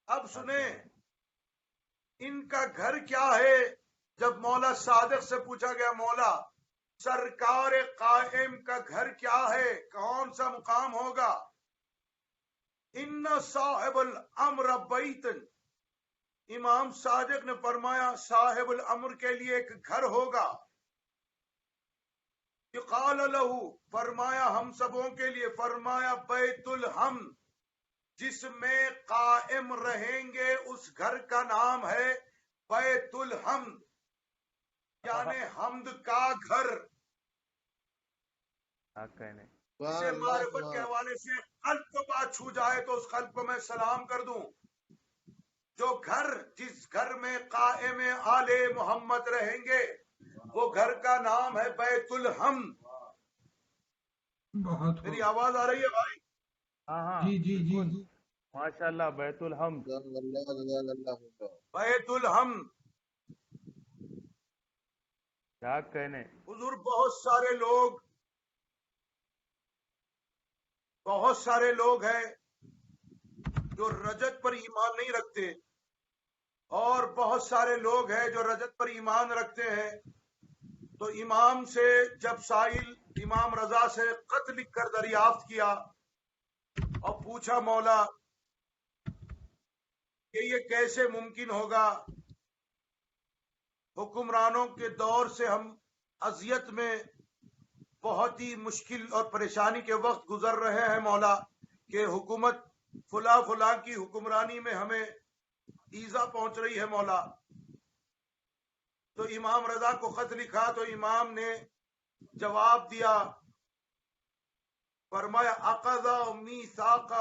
S3: اب سنیں ان کا گھر کیا ہے. جب مولا صادق سے پوچھا گیا مولا سرکار قائم کا گھر کیا ہے، کون سا مقام ہوگا؟ ان صاحب الامر بیت. امام صادق نے فرمایا صاحب الامر کے لیے ایک گھر ہوگا. یقال له، فرمایا ہم سبوں کے لیے، فرمایا بیت الحمد، جس میں قائم رہیں گے اس گھر کا نام ہے بیت الحمد، یعنی حمد کا گھر.
S4: کیا کہنے.
S3: اسے معرفت کے حوالے سے قلب کو بات چھو جائے تو اس قلب کو میں سلام کر دوں. جو گھر، جس گھر میں قائم آل محمد رہیں گے وہ گھر کا نام ہے بیت الحمد.
S6: بہت
S3: میری آواز آ رہی ہے بھائی؟
S4: ہاں ہاں
S6: جی جی جی جی.
S4: ماشاء اللہ. بیت الحمد.
S3: بیت الحمد.
S4: کیا کہنے.
S3: حضور بہت سارے لوگ ہیں جو رجت پر ایمان نہیں رکھتے، اور بہت سارے لوگ ہیں جو رجت پر ایمان رکھتے ہیں. تو امام سے جب سائل امام رضا سے خط لکھ کر دریافت کیا اور پوچھا مولا کہ یہ کیسے ممکن ہوگا، حکمرانوں کے دور سے ہم اذیت میں بہت ہی مشکل اور پریشانی کے وقت گزر رہے ہیں مولا، کہ حکومت فلاں کی حکمرانی میں ہمیں ایذا پہنچ رہی ہے مولا. تو امام رضا کو خط لکھا تو امام نے جواب دیا، فرمایا اخذ میثاق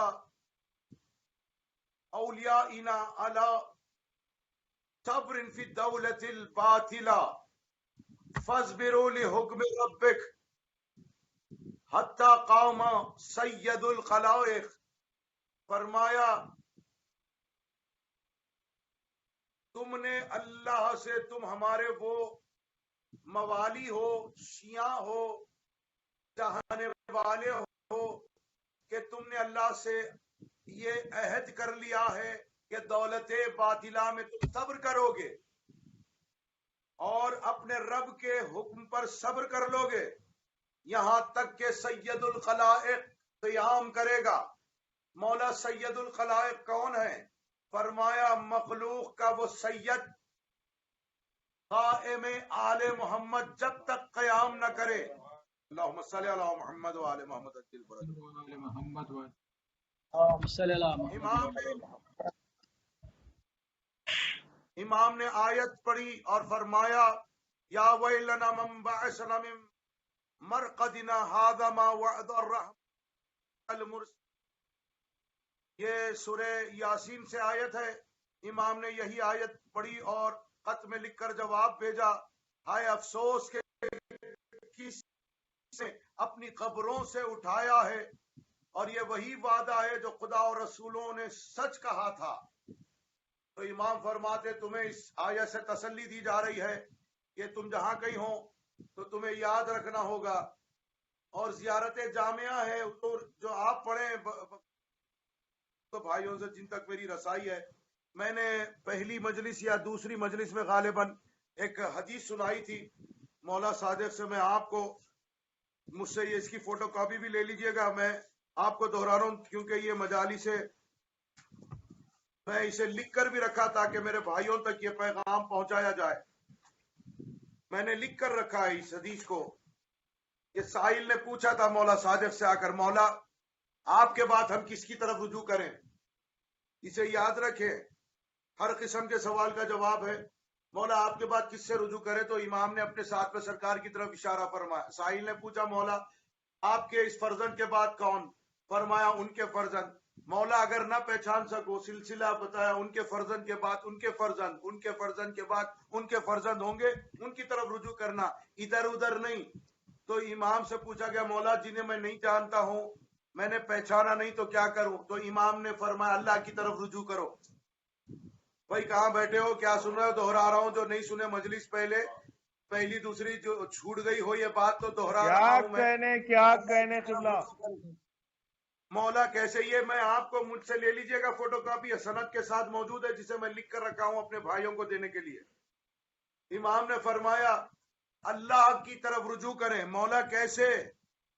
S3: اولیائنا علی صبر فی الدولۃ الباطلہ فاصبروا لحکم ربک حتی قام سید الخلائق. فرمایا تم نے اللہ سے، تم ہمارے وہ موالی ہو، شیعہ ہو، چاہنے والے ہو کہ تم نے اللہ سے یہ عہد کر لیا ہے کہ دولت باطلہ میں تم صبر کرو گے اور اپنے رب کے حکم پر صبر کر لو گے یہاں تک کہ سید الخلائق قیام کرے گا۔ مولا سید الخلائق کون ہے؟ فرمایا مخلوق کا وہ سید قائم آل محمد جب تک قیام نہ کرے۔ اللہم صلی علی محمد و آل محمد اجل برکت۔
S6: وآل محمد وآل
S3: امام نے آیت پڑھی اور فرمایا یا ویلنا من بعثنا من مرقدنا هذا ما وعد الرحمن المرسل۔ یہ سورہ یاسین سے آیت ہے۔ امام نے یہی آیت پڑھی اور خط میں لکھ کر جواب بھیجا، ہائے افسوس کہ کسی نے اپنی قبروں سے اٹھایا ہے اور یہ وہی وعدہ ہے جو خدا اور رسولوں نے سچ کہا تھا۔ تو امام فرماتے تمہیں اس آیت سے تسلی دی جا رہی ہے کہ تم جہاں کہیں ہو تو تمہیں یاد رکھنا ہوگا۔ اور زیارت جامعہ ہے جو آپ پڑھیں تو بھائیوں سے جن تک میری رسائی ہے، میں نے پہلی مجلس یا دوسری مجلس میں غالباً ایک حدیث سنائی تھی مولا صادق سے، میں آپ کو مجھ سے یہ اس کی فوٹو کاپی بھی لے لیجئے گا، میں آپ کو دہرا رہا ہوں کیونکہ یہ مجالس سے میں اسے لکھ کر بھی رکھا تاکہ میرے بھائیوں تک یہ پیغام پہنچایا جائے۔ میں نے لکھ کر رکھا ہے اس حدیث کو۔ یہ سائل نے پوچھا تھا مولا صادق سے آ کر، مولا آپ کے بعد ہم کس کی طرف رجوع کریں؟ اسے یاد رکھیں، ہر قسم کے سوال کا جواب ہے۔ مولا آپ کے بعد کس سے رجوع کرے؟ تو امام نے اپنے ساتھ پہ سرکار کی طرف اشارہ فرمایا۔ سائل نے پوچھا مولا آپ کے اس فرزند کے بعد کون؟ فرمایا ان کے فرزند۔ مولا اگر نہ پہچان سکو سلسلہ بتایا، ان کے فرزند کے بعد ان کے فرزند، ان کے فرزند کے بعد ان کے فرزند ہوں گے، ان کی طرف رجوع کرنا، ادھر ادھر نہیں۔ تو امام سے پوچھا گیا مولا جنہیں میں نہیں جانتا ہوں، میں نے پہچانا نہیں تو کیا کروں؟ تو امام نے فرمایا اللہ کی طرف رجوع کرو۔ بھائی کہاں بیٹھے ہو، کیا سن رہے ہو؟ دہرا رہا ہوں، جو نہیں سنے مجلس پہلی دوسری جو چھوٹ گئی ہو یہ بات تو دہرا رہا ہوں میں۔
S4: کیا کہنے قبلہ؟
S3: مولا کیسے؟ یہ میں آپ کو مجھ سے لے لیجئے گا، فوٹو کاپی سند کے ساتھ موجود ہے جسے میں لکھ کر رکھا ہوں اپنے بھائیوں کو دینے کے لیے۔ امام نے فرمایا اللہ کی طرف رجوع کریں۔ مولا کیسے؟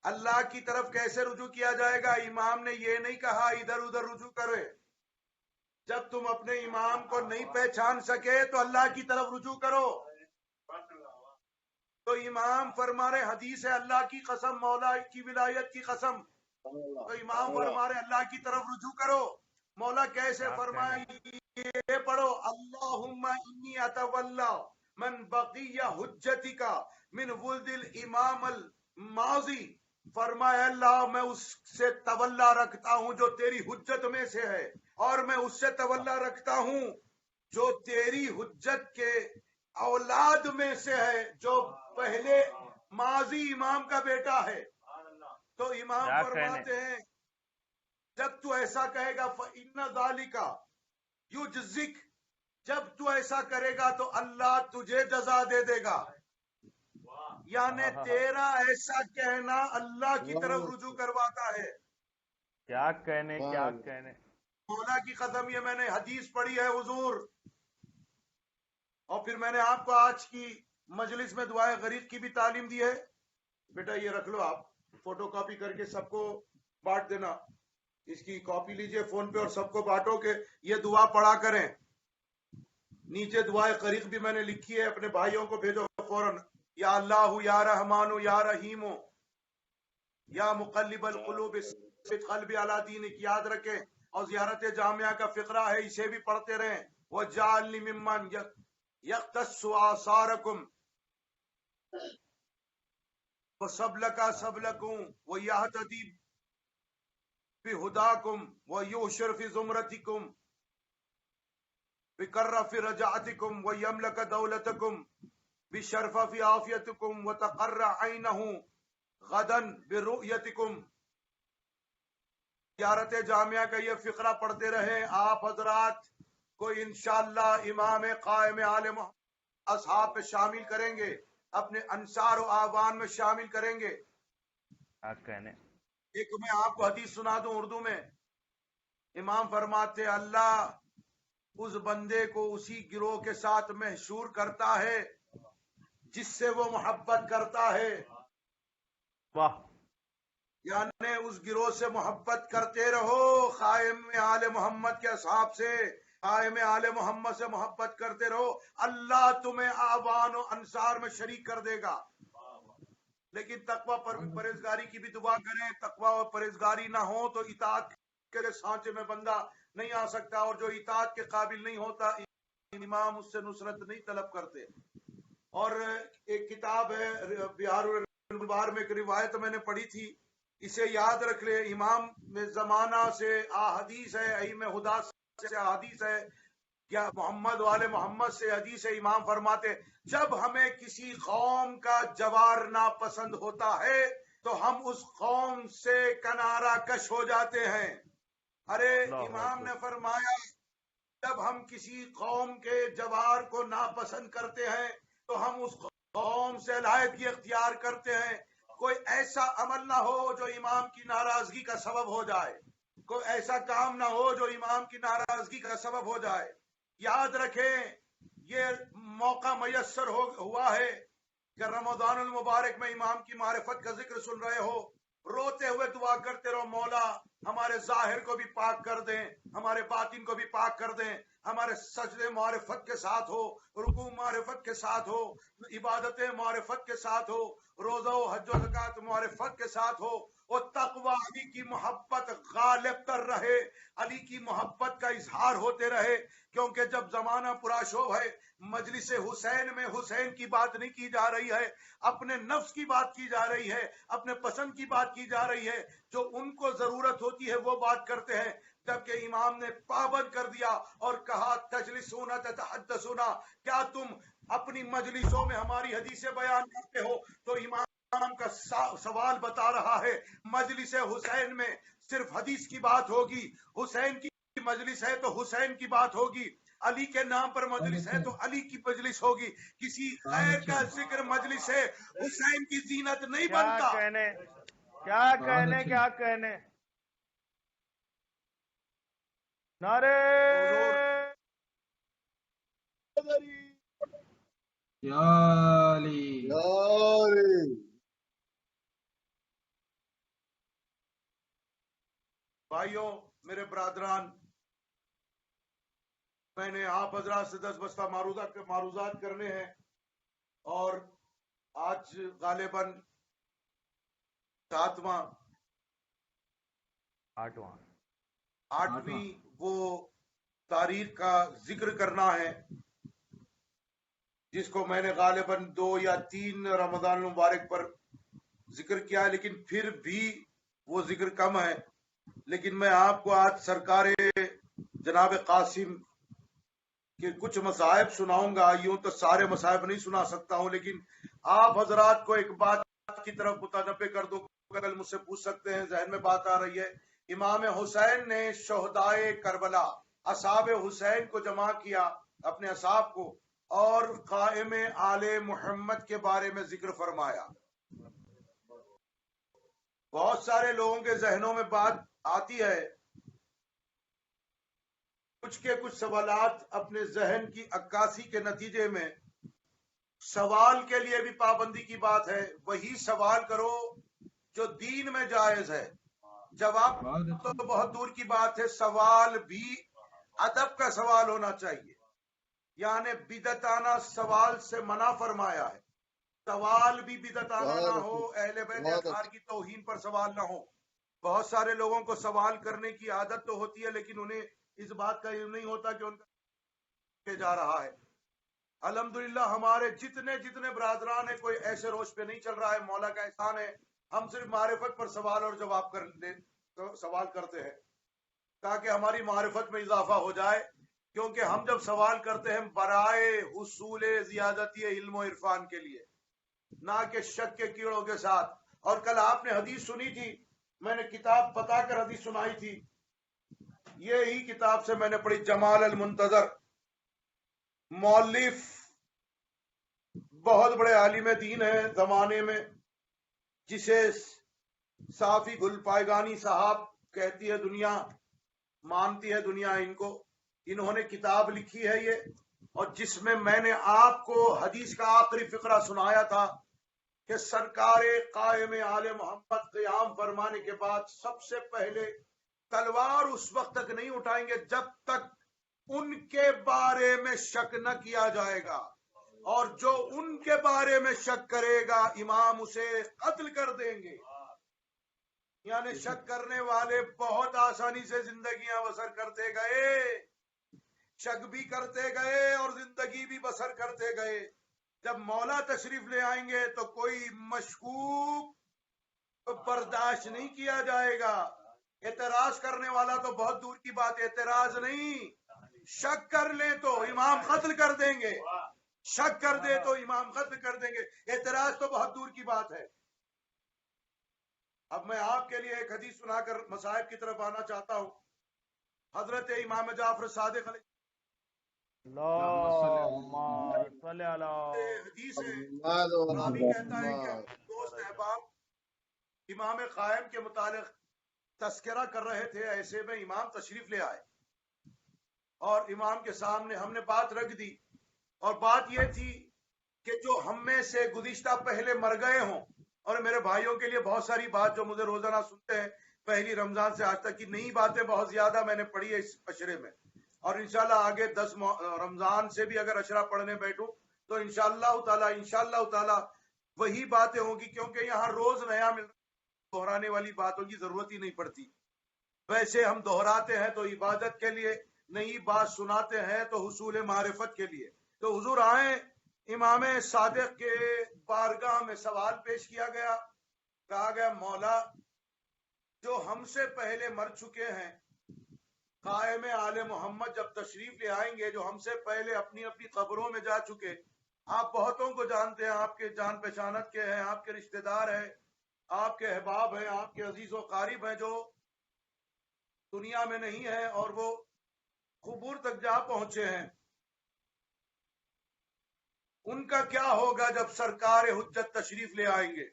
S3: اللہ کی طرف کیسے رجوع کیا جائے گا؟ امام نے یہ نہیں کہا ادھر ادھر رجوع کرے۔ جب تم اپنے امام کو نہیں پہچان سکے تو اللہ کی طرف رجوع کرو۔ تو امام فرما رہے حدیث ہے اللہ کی قسم، مولا کی ولایت کی قسم، تو امام فرما رہے اللہ کی طرف رجوع کرو۔ مولا کیسے؟ فرمایا یہ پڑھو اللہم انی اتولا من بقی حجتی کا من ولد الامام الماضی۔ فرمایا اللہ میں اس سے تولا رکھتا ہوں جو تیری حجت میں سے ہے، اور میں اس سے تولا رکھتا ہوں جو تیری حجت کے اولاد میں سے ہے، جو پہلے ماضی امام کا بیٹا ہے۔ تو امام فرماتے ہیں جب تو ایسا کہے گا فَإِنَّ ذَلِكَ يُجْزِكَ، جب تو ایسا کرے گا تو اللہ تجھے جزا دے دے گا۔ یعنی تیرا ایسا کہنا اللہ کی طرف رجوع کرواتا ہے۔
S4: کیا کہنے، کیا کہنے۔
S3: مولا کی قسم یہ میں نے حدیث پڑھی ہے حضور، اور پھر میں نے آپ کو آج کی مجلس میں دعائے غریق کی بھی تعلیم دی ہے۔ بیٹا یہ رکھ لو، آپ فوٹو کاپی کر کے سب کو بانٹ دینا، اس کی کاپی لیجئے فون پہ اور سب کو بانٹو کہ یہ دعا پڑھا کریں۔ نیچے دعائے غریق بھی میں نے لکھی ہے، اپنے بھائیوں کو بھیجو فوراً۔ یا اللہ یا رحمان یا رحیم یا مقلب القلوب ثبت قلبی علی دینک، یاد رکھیں۔ اور زیارت جامعہ کا فقرہ ہے، اسے بھی پڑھتے رہیں۔ وَجَعَلْنِي مِمَّنْ يَخْتَصُّ آثَارَكُمْ وَسَبْلَكَ سَبْلَكُمْ وَيَهْتَدِي بِهُدَاكُمْ وَيُحْشِرَ فِي زُمْرَتِكُمْ بِكَرَّ فِي رَجَعَتِكُمْ وَيَمْلَكَ دَوْلَتَكُمْ بِشَرْفَ فِي عَافِيَتِكُمْ وَتَقَرَّ عَيْنَهُ غَدًا بِرُؤْيَتِكُمْ۔ زیارت جامعہ کا یہ فقرہ پڑھتے رہیں آپ حضرات، کوئی انشاءاللہ امام قائم عالم اصحاب پہ شامل کریں گے، اپنے انصار و آوان میں شامل کریں گے.
S4: کہنے
S3: ایک میں آپ کو حدیث سنا دوں اردو میں. امام فرماتے اللہ اس بندے کو اسی گروہ کے ساتھ محشور کرتا ہے جس سے وہ محبت کرتا ہے.
S4: واہ.
S3: یعنی اس گروہ سے محبت کرتے رہو، قائم آل محمد کے اصحاب سے، قائم آل محمد سے محبت کرتے رہو، اللہ تمہیں آوان و انصار میں شریک کر دے گا. لیکن تقوی پر بھی پرہیزگاری کی بھی دعا کریں. تقوی اور پرہیزگاری نہ ہو تو اطاعت کے سانچے میں بندہ نہیں آ سکتا، اور جو اطاعت کے قابل نہیں ہوتا امام اس سے نصرت نہیں طلب کرتے. اور ایک کتاب ہے بہار الانوار میں، ایک روایت میں نے پڑھی تھی، اسے یاد رکھ لے. امام میں زمانہ سے احادیث ہے، ائمہ خدا سے احادیث ہے، کیا محمد والے محمد سے حدیث ہے. امام فرماتے جب ہمیں کسی قوم کا جوار ناپسند ہوتا ہے تو ہم اس قوم سے کنارہ کش ہو جاتے ہیں. ارے امام نے فرمایا جب ہم کسی قوم کے جوار کو ناپسند کرتے ہیں تو ہم اس قوم سے علیحدگی اختیار کرتے ہیں. کوئی ایسا عمل نہ ہو جو امام کی ناراضگی کا سبب ہو جائے، کوئی ایسا کام نہ ہو جو امام کی ناراضگی کا سبب ہو جائے. یاد رکھیں یہ موقع میسر ہوا ہے کہ رمضان المبارک میں امام کی معرفت کا ذکر سن رہے ہو، روتے ہوئے دعا کرتے رہو مولا ہمارے ظاہر کو بھی پاک کر دیں، ہمارے باطن کو بھی پاک کر دیں، ہمارے سجدے معرفت کے ساتھ ہو، رکوع معرفت کے ساتھ ہو، عبادتیں معرفت کے ساتھ ہو، روزہ و حج و زکات معرفت کے ساتھ ہو. اور تقوی علی کی محبت غالب تر رہے، علی کی محبت کا اظہار ہوتے رہے. کیونکہ جب زمانہ پراشوب ہے، مجلس حسین میں حسین کی بات نہیں کی جا رہی ہے، اپنے نفس کی بات کی جا رہی ہے، اپنے پسند کی بات کی جا رہی ہے، جو ان کو ضرورت ہوتی ہے وہ بات کرتے ہیں. جبکہ امام نے پابند کر دیا اور کہا تجلسون تتحدثون، کیا تم اپنی مجلسوں میں ہماری حدیثیں بیان کرتے ہو؟ تو امام کا سوال بتا رہا ہے مجلس حسین میں صرف حدیث کی بات ہوگی، حسین کی مجلس ہے تو حسین کی بات ہوگی، علی کے نام پر مجلس ہے تو علی کی مجلس ہوگی. کسی غیر کا ذکر مجلس ہے حسین کی زینت نہیں بنتا.
S4: کیا کہنے نعرے
S6: یا علی.
S3: بھائیوں میرے برادران، میں نے آپ حضرات سے 10 بستہ معروضات کرنے ہیں، اور آج غالباً 8ویں وہ تاریخ کا ذکر کرنا ہے جس کو میں نے غالباً 2 یا 3 رمضان المبارک پر ذکر کیا ہے، لیکن پھر بھی وہ ذکر کم ہے. لیکن میں آپ کو آج سرکار جناب قاسم کے کچھ مصائب سناؤں گا. یوں تو سارے مصائب نہیں سنا سکتا ہوں، لیکن آپ حضرات کو ایک بات کی طرف متنبہ کر دوں. کل مجھ سے پوچھ سکتے ہیں، ذہن میں بات آ رہی ہے. امام حسین نے شہدائے کربلا اصحاب حسین کو جمع کیا، اپنے اصحاب کو، اور قائم آل محمد کے بارے میں ذکر فرمایا. بہت سارے لوگوں کے ذہنوں میں بات آتی ہے، کچھ سوالات اپنے ذہن کی عکاسی کے نتیجے میں، سوال کے لیے بھی پابندی کی بات ہے. وہی سوال کرو جو دین میں جائز ہے. جواب تو بہت دور کی بات ہے، سوال بھی ادب کا سوال ہونا چاہیے. یعنی بدعتانہ سوال سے منع فرمایا ہے. سوال بھی بدعتانہ نہ ہو، اہل بیت اطہار کی توہین پر سوال نہ ہو. بہت سارے لوگوں کو سوال کرنے کی عادت تو ہوتی ہے، لیکن انہیں اس بات کا علم نہیں ہوتا کہ ان کا جا رہا ہے. الحمدللہ ہمارے جتنے برادران ہیں، کوئی ایسے روش پہ نہیں چل رہا ہے. مولا کا احسان ہے، ہم صرف معرفت پر سوال اور جواب سوال کرتے ہیں تاکہ ہماری معرفت میں اضافہ ہو جائے. کیونکہ ہم جب سوال کرتے ہیں برائے حصول زیادتی علم و عرفان کے لیے، نہ کہ شک کے کیڑوں کے ساتھ. اور کل آپ نے حدیث سنی تھی، میں نے کتاب بتا کر حدیث سنائی تھی. یہی کتاب سے میں نے پڑھی، جمال المنتظر، مؤلف بہت بڑے عالم دین ہیں زمانے میں، جسے صافی گل پائگانی صاحب کہتی ہے دنیا، مانتی ہے دنیا ان کو. انہوں نے کتاب لکھی ہے یہ، اور جس میں میں نے آپ کو حدیث کا آخری فقرہ سنایا تھا کہ سرکار قائم آل محمد قیام فرمانے کے بعد سب سے پہلے تلوار اس وقت تک نہیں اٹھائیں گے جب تک ان کے بارے میں شک نہ کیا جائے گا، اور جو ان کے بارے میں شک کرے گا امام اسے قتل کر دیں گے. یعنی شک کرنے والے بہت آسانی سے زندگیاں بسر کرتے گئے، شک بھی کرتے گئے اور زندگی بھی بسر کرتے گئے. جب مولا تشریف لے آئیں گے تو کوئی مشکوک برداشت نہیں کیا جائے گا. اعتراض کرنے والا تو بہت دور کی بات، اعتراض نہیں، شک کر لیں تو امام قتل کر دیں گے، شک کر دے تو امام قتل کر دیں گے، اعتراض تو بہت دور کی بات ہے. اب میں آپ کے لیے ایک حدیث سنا کر مصائب کی طرف آنا چاہتا ہوں. حضرت امام جعفر صادق علیہ حدیث ہے، راوی کہتا ہے کہ دوست احباب امام قائم کے متعلق تذکرہ کر رہے تھے، ایسے میں امام تشریف لے آئے اور امام کے سامنے ہم نے بات رکھ دی، اور بات یہ تھی کہ جو ہم میں سے گزشتہ پہلے مر گئے ہوں، اور میرے بھائیوں کے لیے بہت ساری بات جو مجھے روزانہ سنتے ہیں پہلی رمضان سے آج تک کی نئی باتیں بہت زیادہ میں نے پڑھی ہے اس اشرے میں، اور انشاءاللہ آگے 10 رمضان سے بھی اگر اشرہ پڑھنے بیٹھوں تو انشاءاللہ تعالی وہی باتیں ہوں گی، کیونکہ یہاں روز نیا مل دہرانے والی باتوں کی ضرورت ہی نہیں پڑتی. ویسے ہم دہراتے ہیں تو عبادت کے لیے، نئی بات سناتے ہیں تو حصول معرفت کے لیے. تو حضور آئیں، امام صادق کے بارگاہ میں سوال پیش کیا گیا، کہا گیا مولا جو ہم سے پہلے مر چکے ہیں، قائم آل محمد جب تشریف لے آئیں گے، جو ہم سے پہلے اپنی اپنی قبروں میں جا چکے، آپ بہتوں کو جانتے ہیں، آپ کے جان پہچانت کے ہیں، آپ کے رشتہ دار ہیں، آپ کے احباب ہیں، آپ کے عزیز و قارب ہیں جو دنیا میں نہیں ہیں اور وہ قبور تک جا پہنچے ہیں. ان کا کیا ہوگا جب سرکار حجت تشریف لے آئیں گے؟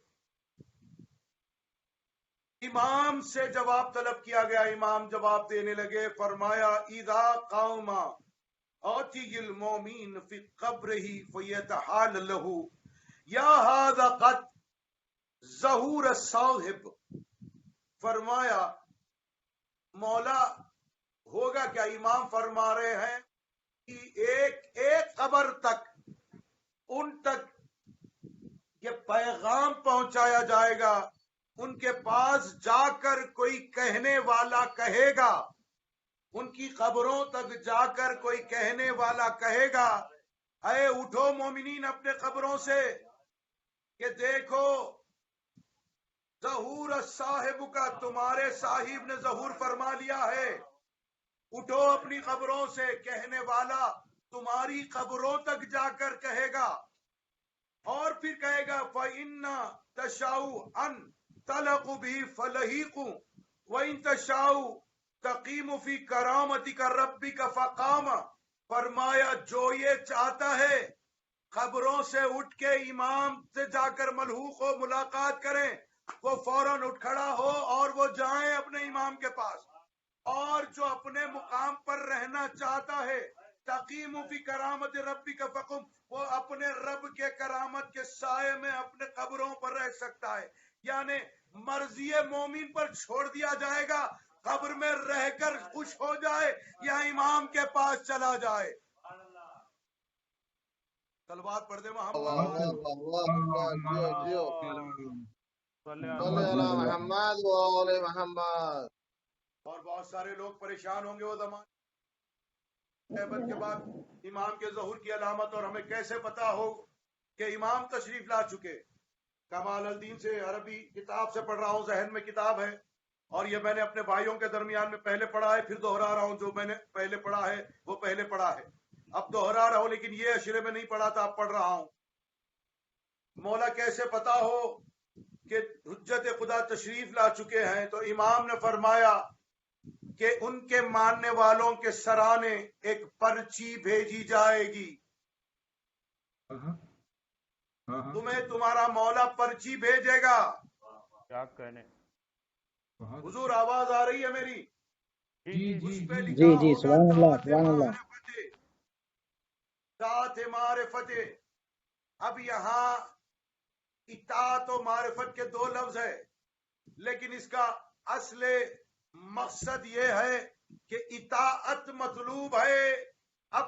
S3: امام سے جواب طلب کیا گیا، امام جواب دینے لگے، فرمایا اذا قوم اوتی المومین فی قبرہ فیتحال لہو یا ھذا قد ظہور الصاحب. فرمایا مولا ہوگا کیا؟ امام فرما رہے ہیں کہ ایک قبر تک ان تک یہ پیغام پہنچایا جائے گا، ان کے پاس جا کر کوئی کہنے والا کہے گا، ان کی قبروں تک جا کر کوئی کہنے والا کہے گا اے اٹھو مومنین اپنے قبروں سے، کہ دیکھو ظہور صاحب کا، تمہارے صاحب نے ظہور فرما لیا ہے، اٹھو اپنی قبروں سے. کہنے والا تمہاری قبروں تک جا کر کہے گا، اور پھر کہے گا فَإِنَّ تَشَاءُ أَن تَلَقُ بِهِ فَلَحِيقُ وَإِن تَشَاءُ تَقِيمُ فِي كَرَامَتِكَ رَبِّكَ فَقَامَ. فرمایا جو یہ چاہتا ہے قبروں سے اٹھ کے امام سے جا کر ملحوق ہو، ملاقات کریں، وہ فوراً اٹھ کھڑا ہو اور وہ جائیں اپنے امام کے پاس. اور جو اپنے مقام پر رہنا چاہتا ہے تقیم فی کرامت ربی کا فقم، وہ اپنے رب کے کرامت کے سائے میں اپنے قبروں پر رہ سکتا ہے. یعنی مرضی مومن پر چھوڑ دیا جائے گا، قبر میں رہ کر خوش ہو جائے یا امام کے پاس چلا جائے. صلوات پڑھ دے
S2: محمد وآل محمد.
S3: اور بہت سارے لوگ پریشان ہوں گے وہ زمانے کے بعد امام کے ظہور کی علامت، اور ہمیں کیسے پتا ہو کہ امام تشریف لا چکے. کمال الدین سے عربی کتاب سے پڑھ رہا ہوں، ذہن میں کتاب ہے، اور یہ میں نے اپنے بھائیوں کے درمیان میں پہلے پڑھا ہے، پھر دوہرا رہا ہوں، جو میں نے پہلے پڑھا ہے وہ پہلے پڑھا ہے، اب دوہرا رہا ہوں، لیکن یہ اشرے میں نہیں پڑھا تھا، اب پڑھ رہا ہوں. مولا کیسے پتا ہو کہ حجت خدا تشریف لا چکے ہیں؟ تو امام نے فرمایا کہ ان کے ماننے والوں کے سرانے ایک پرچی بھیجی جائے گی. تمہیں تمہارا مولا پرچی بھیجے گا.
S4: کیا کہنے.
S3: حضور آواز آ رہی ہے میری؟ اس پہ
S5: جی
S3: لکھا
S5: جی
S3: ہوگا
S5: سبحان اللہ
S3: ذات
S5: سبحان اللہ.
S3: معرفت. ذات معرفت. اب یہاں اطاعت و معرفت کے دو لفظ ہے، لیکن اس کا اصل مقصد یہ ہے کہ اطاعت مطلوب ہے. اب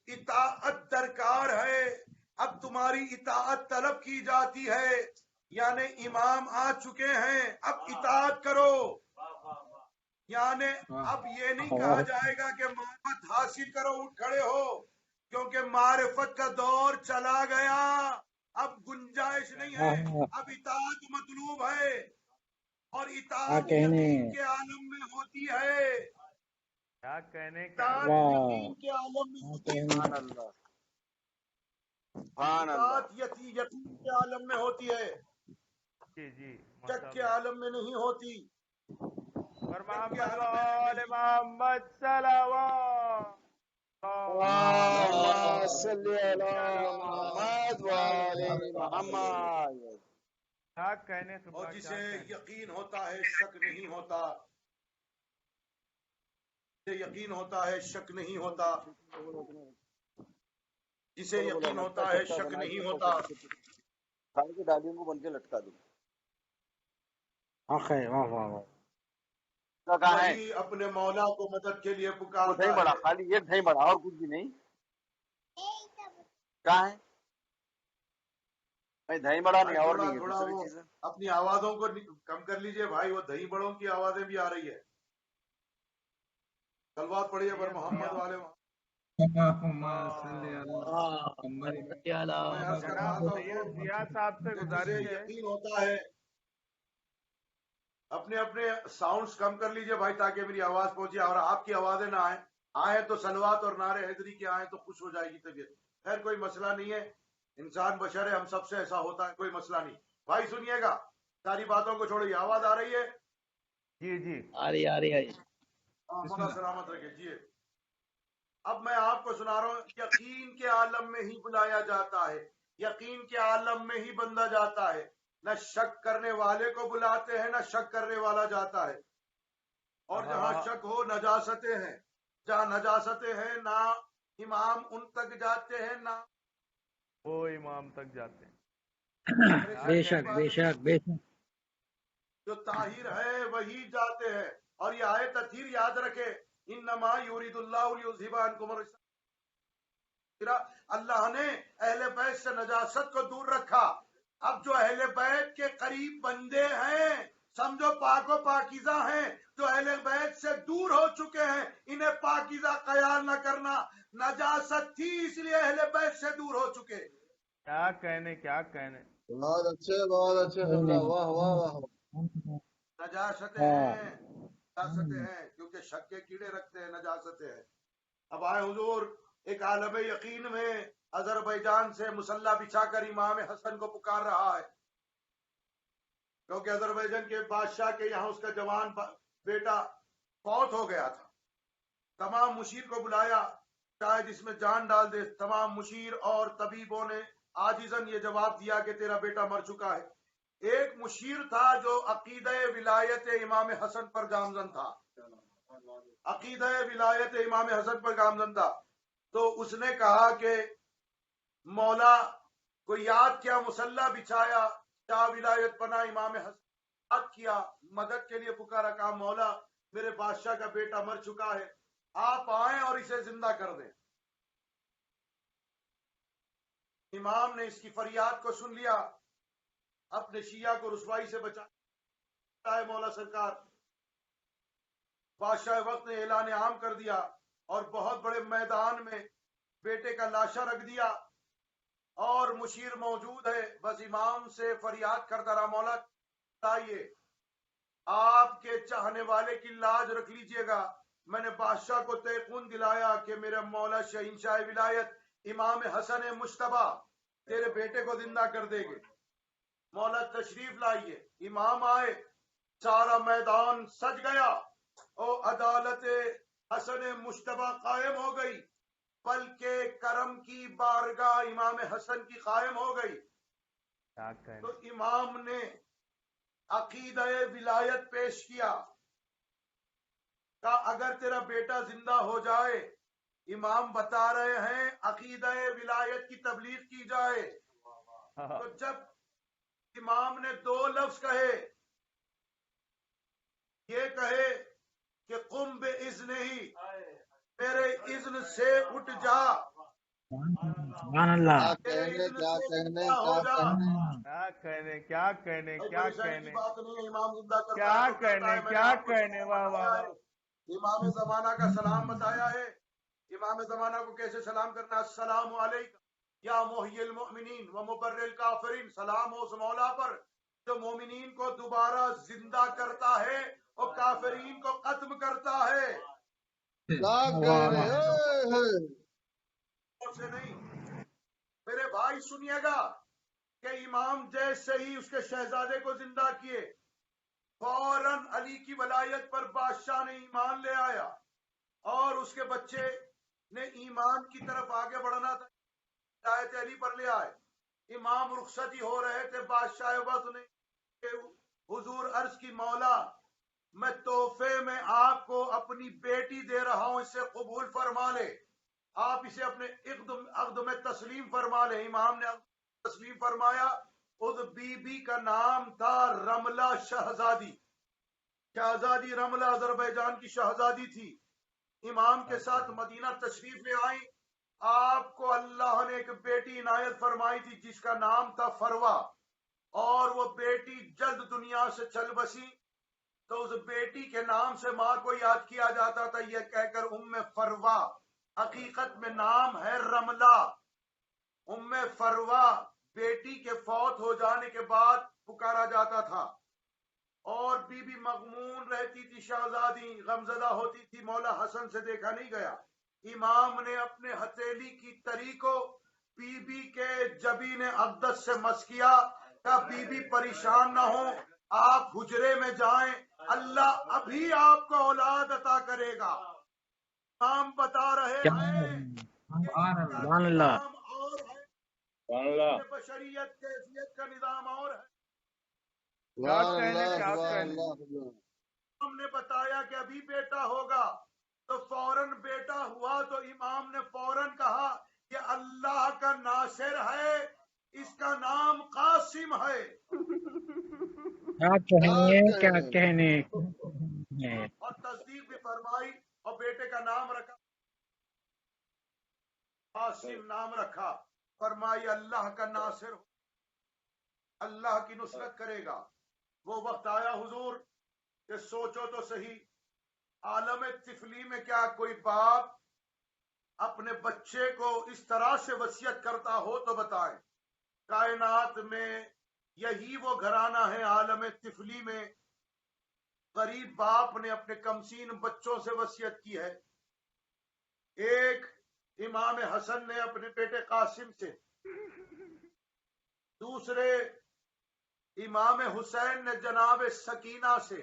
S3: اطاعت درکار ہے. اب تمہاری اطاعت طلب کی جاتی ہے. یعنی امام آ چکے ہیں، اب اطاعت کرو. یعنی اب یہ نہیں کہا جائے گا کہ معرفت حاصل کرو اٹھ کھڑے ہو، کیونکہ معرفت کا دور چلا گیا. اب گنجائش نہیں ہے. اب اطاعت مطلوب ہے، اور اطاعت یقین کے عالم میں ہوتی ہے.
S4: کیا کہنے.
S3: اطاعت یقین کے عالم میں ہوتی ہے.
S1: سبحان اللہ سبحان اللہ.
S3: اطاعت یقین کے عالم میں ہوتی ہے،
S4: جی جی
S3: شک کے عالم میں نہیں ہوتی.
S4: اور محمد وآل محمد صلوات.
S1: اللهم صل على محمد وآل محمد.
S4: کیا کہنے.
S3: اور جسے یقین ہوتا ہے شک نہیں ہوتا. جسے یقین ہوتا ہے شک نہیں ہوتا. جسے یقین ہوتا ہے شک نہیں ہوتا.
S1: کھانے کی ڈالیوں کو بن کے لٹکا دو.
S3: وہی اپنے مولا کو مدد کے لیے پکارتا
S1: دہی بڑا
S3: ہے.
S1: خالی ایک دہی بڑا اور کچھ بھی نہیں. کہاں ہے بھائی؟ دہی بڑا نہیں اور نہیں ہے
S3: تھوڑا
S1: دوسری
S3: وہ
S1: چیز ہے.
S3: اپنی آوازوں کو کم کر لیجئے بھائی. وہ دہی بڑوں کی آوازیں بھی آ رہی ہے. صلوات پڑھیے پر محمد والے.
S4: جناب سید ضیاء صاحب سے
S3: جسے
S4: گزارش ہے.
S3: یقین ہوتا ہے اپنے اپنے ساؤنڈز کم کر لیجئے بھائی، تاکہ میری آواز پہنچے اور آپ کی آوازیں نہ آئیں تو صلوات اور نعرے حیدری کے آئیں تو خوش ہو جائے گی طبیعت. خیر کوئی مسئلہ نہیں ہے، انسان بشر ہے، ہم سب سے ایسا ہوتا ہے، کوئی مسئلہ نہیں. بھائی سنیے گا، ساری باتوں کو چھوڑیے. آواز آ رہی ہے؟
S4: جی جی
S5: آ رہی ہے.
S3: خدا سلامت رکھے. جی اب میں آپ کو سنا رہا ہوں. یقین کے عالم میں ہی بلایا جاتا ہے، یقین کے عالم میں ہی بندہ جاتا ہے. نہ شک کرنے والے کو بلاتے ہیں، نہ شک کرنے والا جاتا ہے. اور جہاں شک ہو نجاستیں ہیں. جہاں نجاستیں ہیں نہ امام ان تک جاتے ہیں نہ
S4: وہ امام تک جاتے ہیں.
S5: بے شک بے شک بے شک.
S3: جو طاہر ہے وہی جاتے ہیں. اور یہ آیت تطہیر یاد رکھے. انما یرید اللہ لیذھب عنکم الرجس. اللہ نے اہل بیت سے نجاست کو دور رکھا. اب جو اہل بیت کے قریب بندے ہیں سمجھو پاک و پاکیزہ ہیں. جو اہل بیت سے دور ہو چکے ہیں انہیں پاکیزہ خیال نہ کرنا. نجاست تھی اس لیے اہل بیت سے دور ہو چکے.
S4: کیا کہنے کیا کہنے.
S2: بہت اچھے واہ واہ واہ.
S3: نجاستیں ہیں، نجاستیں ہیں، کیونکہ شک کے کیڑے رکھتے ہیں. نجاستیں ہیں. اب آئے حضور ایک عالم یقین میں اذربائیجان سے مسلح بچھا کر امام حسن کو پکار رہا ہے، کیونکہ اذربائیجان کے بادشاہ کے یہاں اس کا جوان بیٹا فوت ہو گیا تھا. تمام مشیر کو بلایا، شاید اس میں جان ڈال دے. تمام مشیر اور طبیبوں نے عاجزاً یہ جواب دیا کہ تیرا بیٹا مر چکا ہے. ایک مشیر تھا جو عقیدہ ولایت امام حسن پر گامزن تھا. عقیدہ ولایت امام حسن پر گامزن تھا. تو اس نے کہا کہ مولا کو یاد کیا، مسلح بچھایا، شاہ ولایت پناہ امام حسن یاد کیا، مدد کے لیے پکارا. کہا مولا میرے بادشاہ کا بیٹا مر چکا ہے، آپ آئیں اور اسے زندہ کر دیں. امام نے اس کی فریاد کو سن لیا، اپنے شیعہ کو رسوائی سے بچا ہے. مولا سرکار بادشاہ وقت نے اعلان عام کر دیا اور بہت بڑے میدان میں بیٹے کا لاشا رکھ دیا اور مشیر موجود ہے. بس امام سے فریاد کرتا رہا، مولا بتائیے آپ کے چاہنے والے کی لاج رکھ لیجئے گا. میں نے بادشاہ کو تیقن دلایا کہ میرا مولا شہنشاہ ولایت امام حسن مجتبی تیرے بیٹے کو زندہ کر دے گے. مولا تشریف لائیے. امام آئے، سارا میدان سج گیا. اور عدالت حسن مشتبہ قائم ہو گئی، بلکہ کرم کی بارگاہ امام حسن کی قائم ہو گئی۔ تو امام نے عقیدہ ولایت پیش کیا، کہا اگر تیرا بیٹا زندہ ہو جائے، امام بتا رہے ہیں عقیدہ ولایت کی تبلیغ کی جائے۔ تو جب امام نے دو لفظ کہے، یہ کہے کہ قم باذن ہی، میرے اذن سے اٹھ جا،
S5: سبحان اللہ
S2: کیا
S3: میرے
S2: کہنے
S3: اذن
S2: کیا
S3: سے
S2: کہنے
S3: زندہ ہو
S2: کیا
S3: جا۔
S2: کہنے
S4: کیا کہنے کیا
S3: پریشانی
S4: کہنے
S3: کی بات نہیں ہے، امام زندہ کرتا
S4: کیا
S3: ہے تو کرتا
S4: کہنے
S3: ہے۔ میں نے
S4: کیا
S3: آپ کو
S4: کہنے واہ واہ
S3: بتایا
S4: واہ
S3: ہے، امام زمانہ کا سلام بتایا ہے۔ امام زمانہ کو کیسے سلام کرنا؟ السلام علیکم یا محیی المؤمنین و مبر الکافرین، سلام ہو اس مولا پر جو مومنین کو دوبارہ زندہ کرتا ہے اور کافرین کو ختم کرتا ہے۔
S2: کیا
S5: واہ
S2: کہنے
S5: واہ
S3: سے نہیں میرے بھائی سنیے گا کہ امام جیسے ہی اس کے شہزادے کو زندہ کیے، فوراً علی کی ولایت پر بادشاہ نے ایمان لے آیا، اور اس کے بچے نے ایمان کی طرف آگے بڑھنا تھا، ہدایت علی پر لے آئے۔ امام رخصتی ہو رہے تھے، بادشاہ وقت نے کہ حضور عرض کی مولا میں تحفے میں آپ کو اپنی بیٹی دے رہا ہوں، اسے قبول فرما لے، آپ اسے اپنے عقد میں تسلیم فرما لے۔ امام نے تسلیم فرمایا۔ اس بی بی کا نام تھا رملہ شہزادی، شہزادی رملہ آذربائیجان کی شہزادی تھی۔ امام کے ساتھ مدینہ تشریف لے آئی، آپ کو اللہ نے ایک بیٹی عنایت فرمائی تھی جس کا نام تھا فروا، اور وہ بیٹی جلد دنیا سے چل بسی، تو اس بیٹی کے نام سے ماں کو یاد کیا جاتا تھا، یہ کہہ کر ام فروا، حقیقت میں نام ہے رملہ۔ ام فروا بیٹی کے فوت ہو جانے کے بعد پکارا جاتا تھا، اور بی بی مغمون رہتی تھی، شہزادی غمزدہ ہوتی تھی، مولا حسن سے دیکھا نہیں گیا۔ امام نے اپنے ہتھیلی کی تری کو بی بی کے جبین اقدس سے مس کیا، کہ بی بی پریشان نہ ہو، آپ حجرے میں جائیں، اللہ ابھی آپ کو اولاد عطا کرے گا۔ امام بتا رہے ہیں کہ ان کا
S5: سبحان اللہ
S3: نظام اور ہے،
S1: سبحان اللہ
S3: بشریت کیفیت کا نظام اور ہے۔
S2: سبحان
S4: کہنے
S2: اللہ
S4: کیا
S2: سبحان
S4: کہنے
S2: اللہ۔
S3: ہم نے بتایا کہ ابھی بیٹا ہوگا، تو فوراً بیٹا ہوا تو امام نے فوراً کہا کہ اللہ کا ناصر ہے، اس کا نام قاسم ہے۔
S5: کیا کہنے کیا کہنے
S3: اور تصدیق بھی فرمائی، اور بیٹے کا نام رکھا قاسم، نام رکھا، فرمائی اللہ کا ناصر ہو، اللہ کی نصرت کرے گا۔ وہ وقت آیا حضور کہ سوچو تو صحیح، عالم طفلی میں کیا کوئی باپ اپنے بچے کو اس طرح سے وصیت کرتا ہو تو بتائیں۔ کائنات میں یہی وہ گھرانہ ہے، عالم طفلی میں غریب باپ نے اپنے کمسین بچوں سے وصیت کی ہے۔ ایک امام حسن نے اپنے بیٹے قاسم سے، دوسرے امام حسین نے جناب سکینہ سے،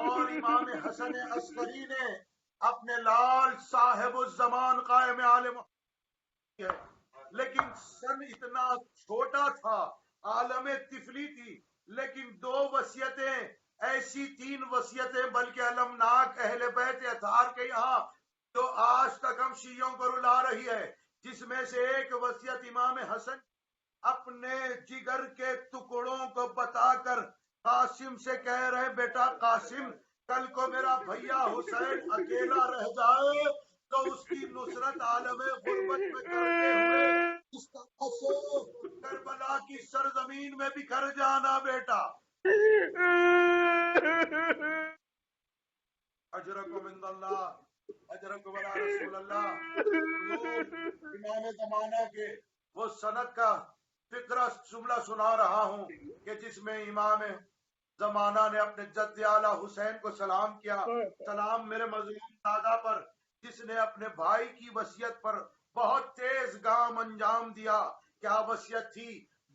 S3: اور امام حسن عسکری نے اپنے لال صاحب الزمان قائم عالم ہے۔ لیکن سن اتنا چھوٹا تھا، عالم طفلی تھی، لیکن دو وصیتیں ایسی، تین وصیتیں بلکہ المناک اہل بیت اطہار کے یہاں جو آج تک ہم شیعوں کو رلا رہی ہے، جس میں سے ایک وصیت امام حسن اپنے جگر کے ٹکڑوں کو بتا کر قاسم سے کہہ رہے بیٹا قاسم، کل کو میرا بھیا حسین اکیلا رہ جائے تو اس کی نصرت عالم غربت میں کرتے ہوئے اس طرح سے کربلا کی سرزمین میں بکھر جانا بیٹا۔ اجرکم عند اللہ، اجرکم علی رسول اللہ۔ حضور امام زمانہ کے وہ سند کا فقرہ جملہ سنا رہا ہوں کہ جس میں امام زمانہ نے اپنے جد اعلیٰ حسین کو سلام کیا، سلام میرے مظلوم دادا پر جس نے اپنے بھائی کی وصیت پر بہت تیز گام انجام دیا۔ کیا وصیت تھی؟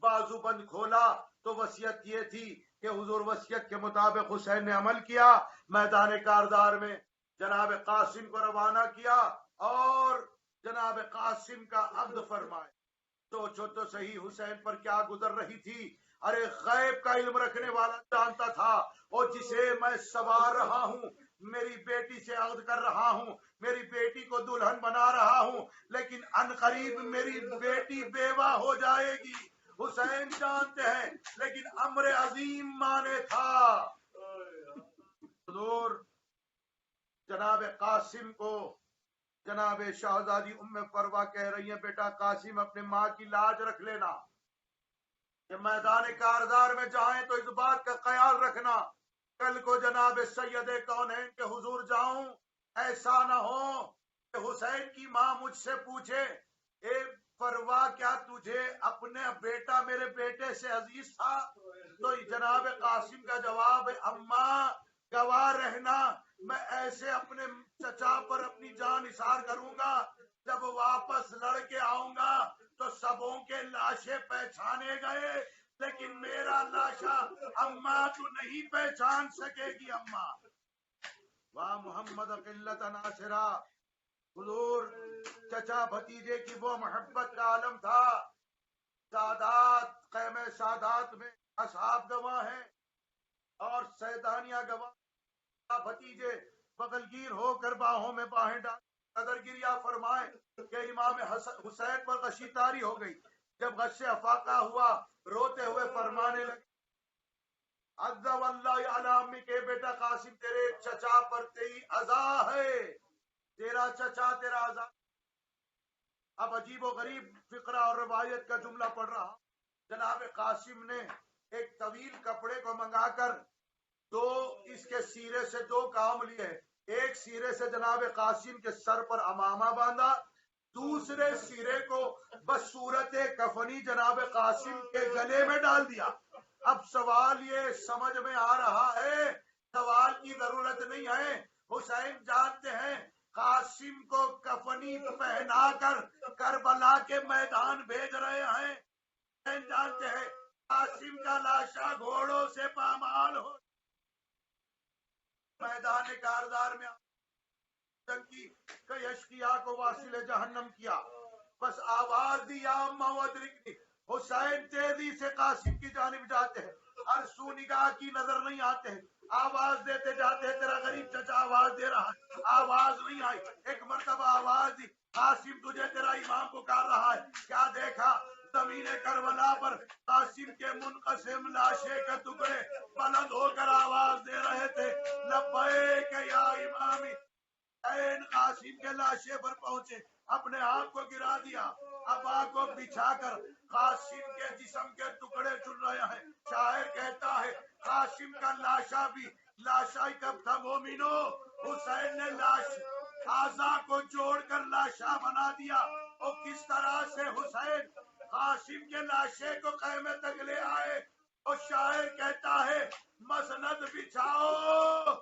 S3: بازو بند کھولا تو وصیت یہ تھی کہ حضور وصیت کے مطابق حسین نے عمل کیا، میدان کاردار میں جناب قاسم کو روانہ کیا اور جناب قاسم کا عقد فرمائے۔ سوچو تو صحیح حسین پر کیا گزر رہی تھی۔ ارے غیب کا علم رکھنے والا جانتا تھا، اور جسے میں سوار رہا ہوں، میری بیٹی سے عقد کر رہا ہوں، میری بیٹی کو دلہن بنا رہا ہوں، لیکن عنقریب میری بیٹی بیوہ ہو جائے گی۔ حسین جانتے ہیں، لیکن امر عظیم مانے تھا۔ حضور جناب قاسم کو جناب شہزادی ام فروا کہہ رہی ہیں، بیٹا قاسم اپنے ماں کی لاج رکھ لینا کہ میدان کاردار میں جائیں تو اس بات کا خیال رکھنا کل کو جناب سید کونین کے حضور جاؤں، ایسا نہ ہو کہ حسین کی ماں مجھ سے پوچھے، اے فروا کیا تجھے اپنے بیٹا میرے بیٹے سے عزیز تھا؟ تو جناب قاسم کا جواب ہے، اماں گواہ رہنا، میں ایسے اپنے چچا پر اپنی جان نثار کروں گا، جب واپس لڑ کے آؤں گا تو سبوں کے لاشیں پہچانے گئے، لیکن میرا لاشا اماں تو نہیں پہچان سکے گی۔ اماں واہ محمد قلت ناصرہ۔ حضور چچا بھتیجے کی وہ محبت کا عالم تھا۔ سادات خیمہ سادات میں اصحاب گواہ ہیں اور سیدانیہ گواہ، بھتیجے بغلگیر ہو کر باہوں میں باہیں ڈال قدر گریا فرمائے کہ امام حسین پر غشی طاری ہو گئی۔ جب غش افاقہ ہوا، روتے ہوئے فرمانے لگے، عز واللہ علامی کے بیٹا قاسم تیرے چچا پر تیری عزا ہے، تیرا چچا تیرا عزا۔ اب عجیب و غریب فقرہ اور روایت کا جملہ پڑھ رہا۔ جناب قاسم نے ایک طویل کپڑے کو منگا کر اس کے سیرے سے دو کام لیے، ایک سیرے سے جناب قاسم کے سر پر امامہ باندھا، دوسرے سیرے کو بصورت کفنی جناب قاسم کے گلے میں ڈال دیا۔ اب سوال یہ سمجھ میں آ رہا ہے، سوال کی ضرورت نہیں ہے، حسین جانتے ہیں قاسم کو کفنی پہنا کر کربلا کے میدان بھیج رہے ہیں۔ حسین جانتے ہیں قاسم کا لاشا گھوڑوں سے پامال ہو میدان کاردار میں کی کئی اشقیاء کو واصل جہنم کیا، بس آواز دی یا اماں ادرکنی۔ حسین تیزی سے قاسم کی جانب جاتے ہیں، ہر سو نگاہ کی نظر نہیں آتے ہیں، آواز دیتے جاتے ہیں، تیرا غریب چچا آواز دے رہا ہے، آواز نہیں آئی۔ ایک مرتبہ آواز دی، قاسم تجھے تیرا امام پکار رہا ہے۔ کیا دیکھا؟ زمین کربلا پر قاسم کے منقسم لاشے کے ٹکڑے بلند ہو کر آواز دے رہے تھے، لبیک یا امامی۔ این قاسم کے لاشے پر پہنچے، اپنے آپ کو گرا دیا، ابا کو بچھا کر قاسم کے جسم کے ٹکڑے چن رہے ہیں۔ شاعر کہتا ہے قاسم کا لاشا بھی لاشا کب تھا مومنو، حسین نے لاش اعضا کو جوڑ کر لاشا بنا دیا۔ اور کس طرح سے حسین قاسم کے لاشے کو خیمے تک لے آئے، اور شاعر کہتا ہے مسند بچھاؤ